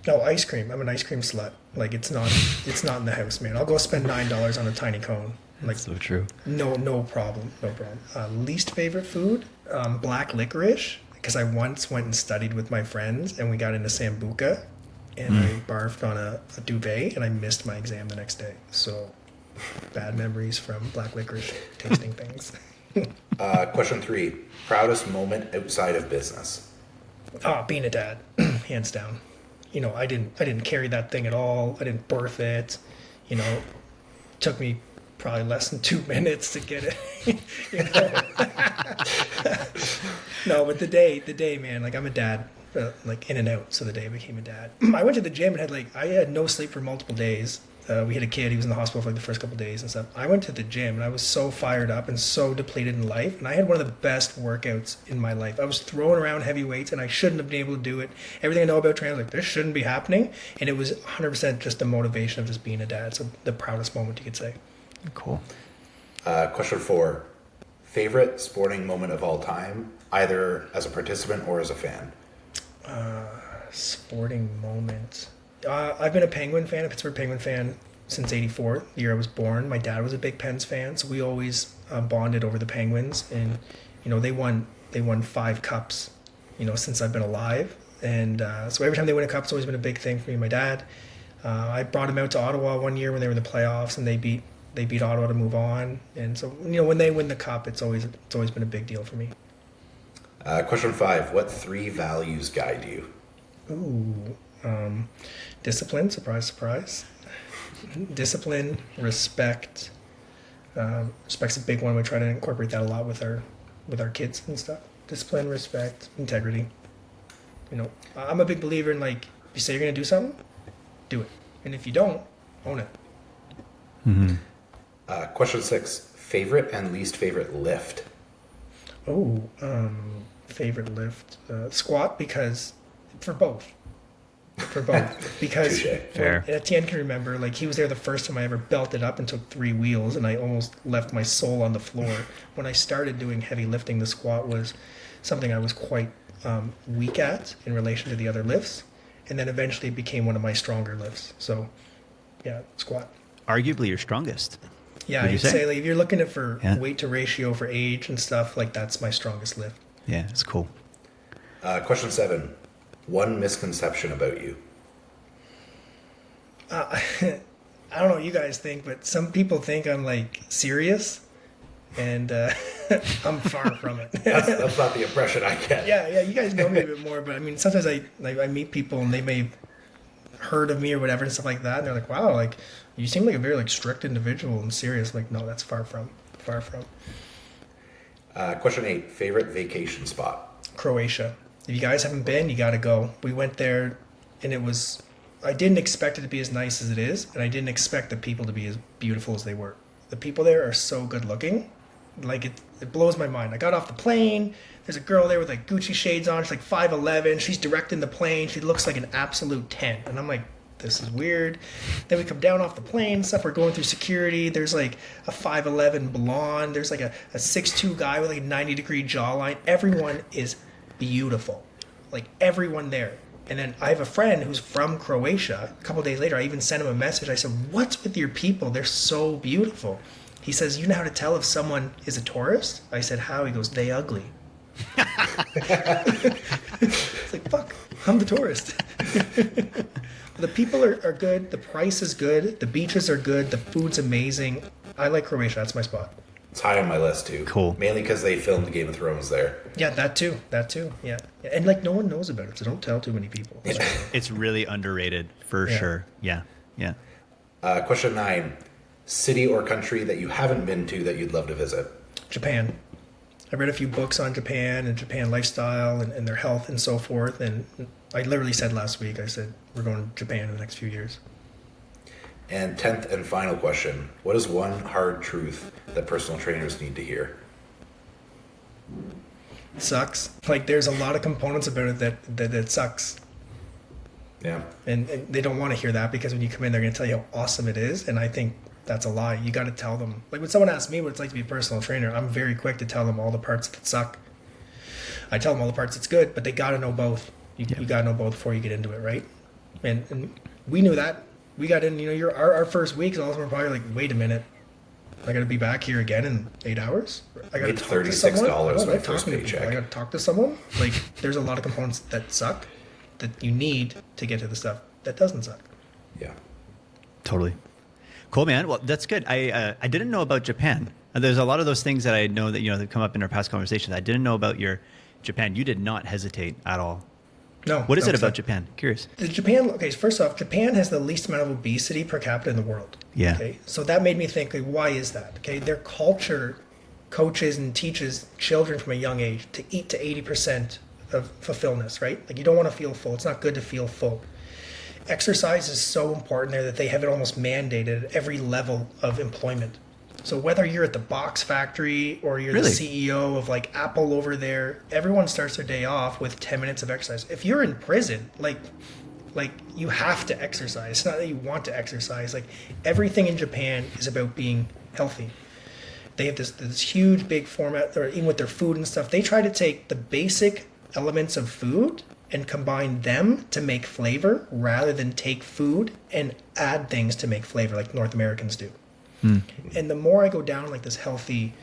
No, ice cream. I'm an ice cream slut. Like it's not in the house, man. I'll go spend $9 on a tiny cone. Like, That's so true. No problem. Least favorite food, black licorice, because I once went and studied with my friends and we got into Sambuca and I barfed on a duvet and I missed my exam the next day. So bad memories from black licorice tasting things. Question 3, proudest moment outside of business. Being a dad, hands down. You know, I didn't carry that thing at all. I didn't birth it. You know, it took me probably less than 2 minutes to get it. You know? No, but the day, man, like I'm a dad, like in and out. So the day I became a dad, I went to the gym and I had no sleep for multiple days. We had a kid, he was in the hospital for like the first couple of days and stuff. I went to the gym and I was so fired up and so depleted in life. And I had one of the best workouts in my life. I was throwing around heavy weights and I shouldn't have been able to do it. Everything I know about training, like this shouldn't be happening. And it was 100% just the motivation of just being a dad. So the proudest moment, you could say. Cool. Question 4, favorite sporting moment of all time, either as a participant or as a fan. Sporting moment. I've been a Pittsburgh Penguin fan since '84, the year I was born. My dad was a big Pens fan, so we always bonded over the Penguins. And you know, they won 5 cups, you know, since I've been alive. And so every time they win a cup, it's always been a big thing for me and my dad. I brought him out to Ottawa one year when they were in the playoffs, and they beat Ottawa to move on. And so, you know, when they win the cup, it's always been a big deal for me. Question 5, what 3 values guide you? Ooh. Discipline, surprise. Discipline, respect. Respect's a big one. We try to incorporate that a lot with our kids and stuff. Discipline, respect, integrity. You know, I'm a big believer in like, if you say you're going to do something, do it. And if you don't, own it. Mm-hmm. Question 6, favorite and least favorite lift. Oh, favorite lift. Squat, because for both. Because Fair. Etienne can remember, like he was there the first time I ever belted up and took 3 wheels, and I almost left my soul on the floor. When I started doing heavy lifting, the squat was something I was quite weak at in relation to the other lifts, and then eventually it became one of my stronger lifts. So, yeah, squat. Arguably your strongest. Yeah, Would you I'd say? say like if you're looking for weight to ratio for age and stuff, like that's my strongest lift. Yeah, it's cool. Question 7, one misconception about you. I don't know what you guys think, but some people think I'm like serious, and I'm far from it. That's not the impression I get. Yeah, you guys know me a bit more, but I mean, sometimes I meet people and they may have heard of me or whatever and stuff like that, and they're like, "Wow, like you seem like a very like strict individual and serious." Like, no, that's far from. Question 8, favorite vacation spot. Croatia. If you guys haven't been, you got to go. We went there, and I didn't expect it to be as nice as it is, and I didn't expect the people to be as beautiful as they were. The people there are so good looking. Like, it blows my mind. I got off the plane. There's a girl there with, like, Gucci shades on. She's, like, 5'11". She's directing the plane. She looks like an absolute 10. And I'm like, this is weird. Then we come down off the plane and stuff. We're going through security. There's, like, a 5'11" blonde. There's, like, a 6'2" guy with, like, a 90-degree jawline. Everyone is beautiful. Like, everyone there. And then I have a friend who's from Croatia. A couple of days later, I even sent him a message. I said, what's with your people? They're so beautiful. He says, you know how to tell if someone is a tourist? I said, how? He goes, they ugly. It's like, fuck, I'm the tourist. The people are good. The price is good. The beaches are good. The food's amazing. I like Croatia. That's my spot. It's high on my list too. Cool. Mainly because they filmed Game of Thrones there. Yeah, that too. Yeah. And like no one knows about it, so don't tell too many people. It's really underrated for sure. Yeah. Question 9. City or country that you haven't been to that you'd love to visit? Japan. I read a few books on Japan and Japan lifestyle and their health and so forth. And I literally said last week, I said, we're going to Japan in the next few years. And 10th and final question. What is one hard truth that personal trainers need to hear? It sucks. Like there's a lot of components about it that it sucks. Yeah. And they don't want to hear that because when you come in, they're going to tell you how awesome it is. And I think that's a lie. You got to tell them. Like when someone asks me what it's like to be a personal trainer, I'm very quick to tell them all the parts that suck. I tell them all the parts that's good, but they got to know both. You got to know both before you get into it, right? And we knew that. We got in, our first weeks, all of them were probably like, wait a minute. I got to be back here again in 8 hours. I got to talk to someone. $36 my first paycheck. I got to talk to someone. Like there's a lot of components that suck that you need to get to the stuff that doesn't suck. Yeah. Totally. Cool, man. Well, that's good. I didn't know about Japan. There's a lot of those things that I know that, that come up in our past conversations. I didn't know about your Japan. You did not hesitate at all. No. What is it about Japan? Curious. Okay, first off, Japan has the least amount of obesity per capita in the world. Yeah. Okay, so that made me think, like, why is that? Okay, their culture coaches and teaches children from a young age to eat to 80% of fulfillment, right? Like you don't want to feel full. It's not good to feel full. Exercise is so important there that they have it almost mandated at every level of employment. So whether you're at the box factory or you're the CEO of like Apple over there, everyone starts their day off with 10 minutes of exercise. If you're in prison, like you have to exercise. It's not that you want to exercise. Like everything in Japan is about being healthy. They have this huge big format, or even with their food and stuff, they try to take the basic elements of food and combine them to make flavor rather than take food and add things to make flavor like North Americans do. And the more I go down like this healthy,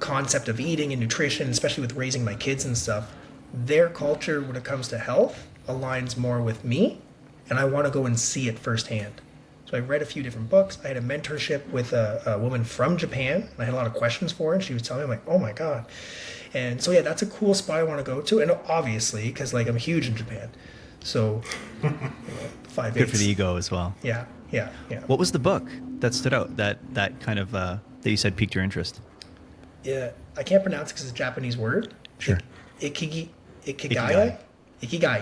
concept of eating and nutrition, especially with raising my kids and stuff, their culture when it comes to health aligns more with me, and I want to go and see it firsthand. So I read a few different books. I had a mentorship with a woman from Japan, and I had a lot of questions for her, and she was telling me, I'm like, oh my God. And so, yeah, that's a cool spot I want to go to. And obviously, because I'm huge in Japan. So, 5'8". Good for the ego as well. Yeah. What was the book that stood out that kind of, that you said piqued your interest? Yeah, I can't pronounce it because it's a Japanese word. Sure. Ikigai,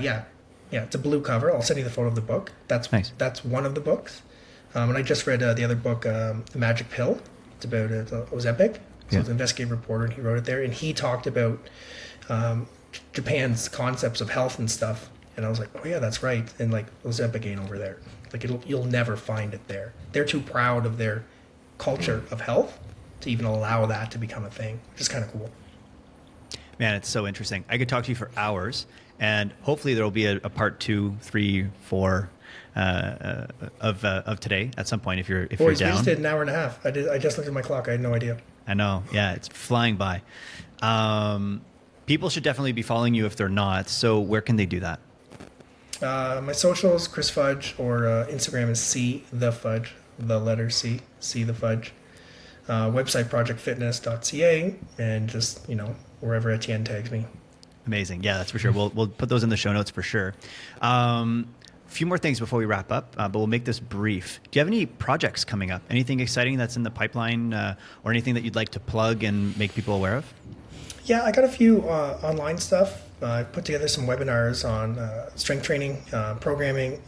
yeah. Yeah, it's a blue cover. I'll send you the photo of the book. That's nice. That's one of the books. And I just read the other book, The Magic Pill. It's about Ozempic. So it's an investigative reporter, and he wrote it there. And he talked about Japan's concepts of health and stuff. And I was like, oh yeah, that's right. And like Ozempic ain't over there. Like you'll never find it there. They're too proud of their culture of health to even allow that to become a thing, which is kind of cool. Man, it's so interesting. I could talk to you for hours, and hopefully there will be a part 2, 3, 4 of today at some point if you're down. We just did an hour and a half. I just looked at my clock. I had no idea. I know. Yeah, it's flying by. People should definitely be following you if they're not. So where can they do that? My socials, Chris Fudge, or Instagram is C the Fudge, the letter C the Fudge. Website projectfitness.ca, and just wherever Etienne tags me. Amazing. Yeah, that's for sure. We'll put those in the show notes for sure. A few more things before we wrap up, but we'll make this brief. Do you have any projects coming up? Anything exciting that's in the pipeline, or anything that you'd like to plug and make people aware of? Yeah, I got a few online stuff. I put together some webinars on strength training, programming,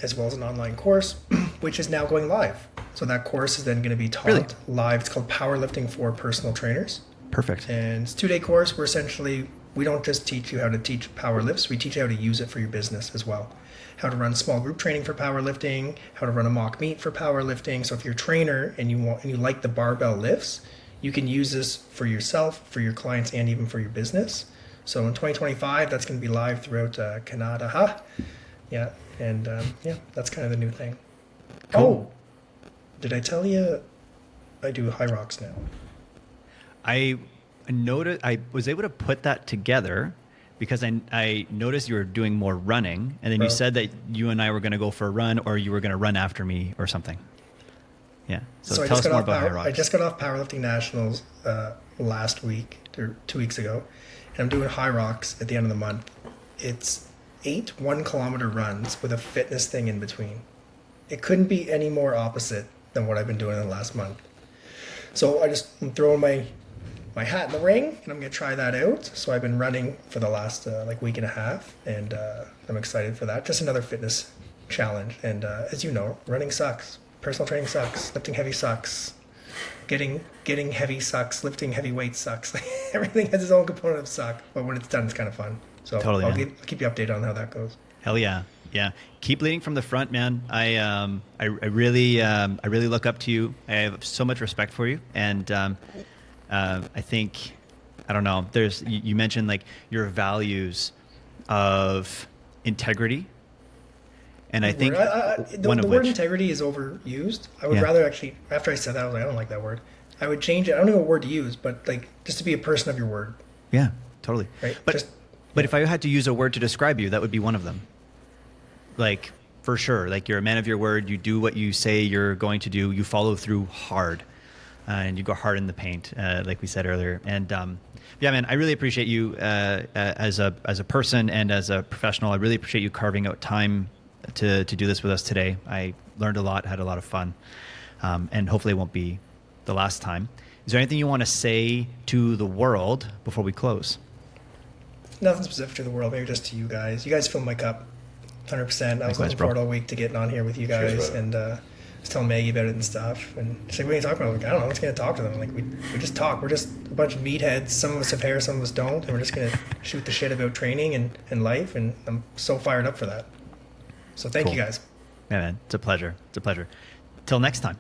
as well as an online course, which is now going live. So that course is then going to be taught live. It's called Powerlifting for Personal Trainers. Perfect. And it's a 2-day course where essentially we don't just teach you how to teach power lifts, we teach you how to use it for your business as well. How to run small group training for powerlifting, how to run a mock meet for powerlifting. So if you're a trainer and you like the barbell lifts, you can use this for yourself, for your clients, and even for your business. So in 2025, that's going to be live throughout Canada. Yeah, and that's kind of the new thing. Cool. Oh, did I tell you I do high rocks now? I noticed I was able to put that together because I noticed you were doing more running, and then you said that you and I were going to go for a run, or you were going to run after me or something. Yeah. So So tell us more about High Rocks. I just got off powerlifting nationals last week or 2 weeks ago, and I'm doing High Rocks at the end of the month. It's 8 1-kilometer runs with a fitness thing in between. It couldn't be any more opposite than what I've been doing in the last month. So I'm throwing my hat in the ring, and I'm going to try that out. So I've been running for the last week and a half, and I'm excited for that. Just another fitness challenge. And as you know, running sucks. Personal training sucks. Lifting heavy sucks. Getting heavy sucks. Lifting heavy weights sucks. Everything has its own component of suck, but when it's done, it's kind of fun. So Totally, I'll man. keep you updated on how that goes. Hell yeah. Yeah. Keep leading from the front, man. I really look up to you. I have so much respect for you. And I think, I don't know, you mentioned like your values of integrity. And I think the word integrity is overused. I would rather actually, after I said that, I was like, I don't like that word. I would change it. I don't know what word to use, but like just to be a person of your word. Yeah, totally. Right? But if I had to use a word to describe you, that would be one of them. Like, for sure. Like, you're a man of your word. You do what you say you're going to do. You follow through hard. And you go hard in the paint, like we said earlier. And yeah, man, I really appreciate you as a person and as a professional. I really appreciate you carving out time to do this with us today. I learned a lot, had a lot of fun. And hopefully it won't be the last time. Is there anything you want to say to the world before we close? Nothing specific to the world, maybe just to you guys. You guys fill my cup 100%. I was looking forward all week to getting on here with you guys. Cheers, and just telling Maggie about it and stuff. And she's like, what are you talking about? I'm like, I don't know. I'm just going to talk to them. Like, we just talk. We're just a bunch of meatheads. Some of us have hair, some of us don't. And we're just going to shoot the shit about training and life. And I'm so fired up for that. So thank you guys. Yeah, man. It's a pleasure. It's a pleasure. Till next time.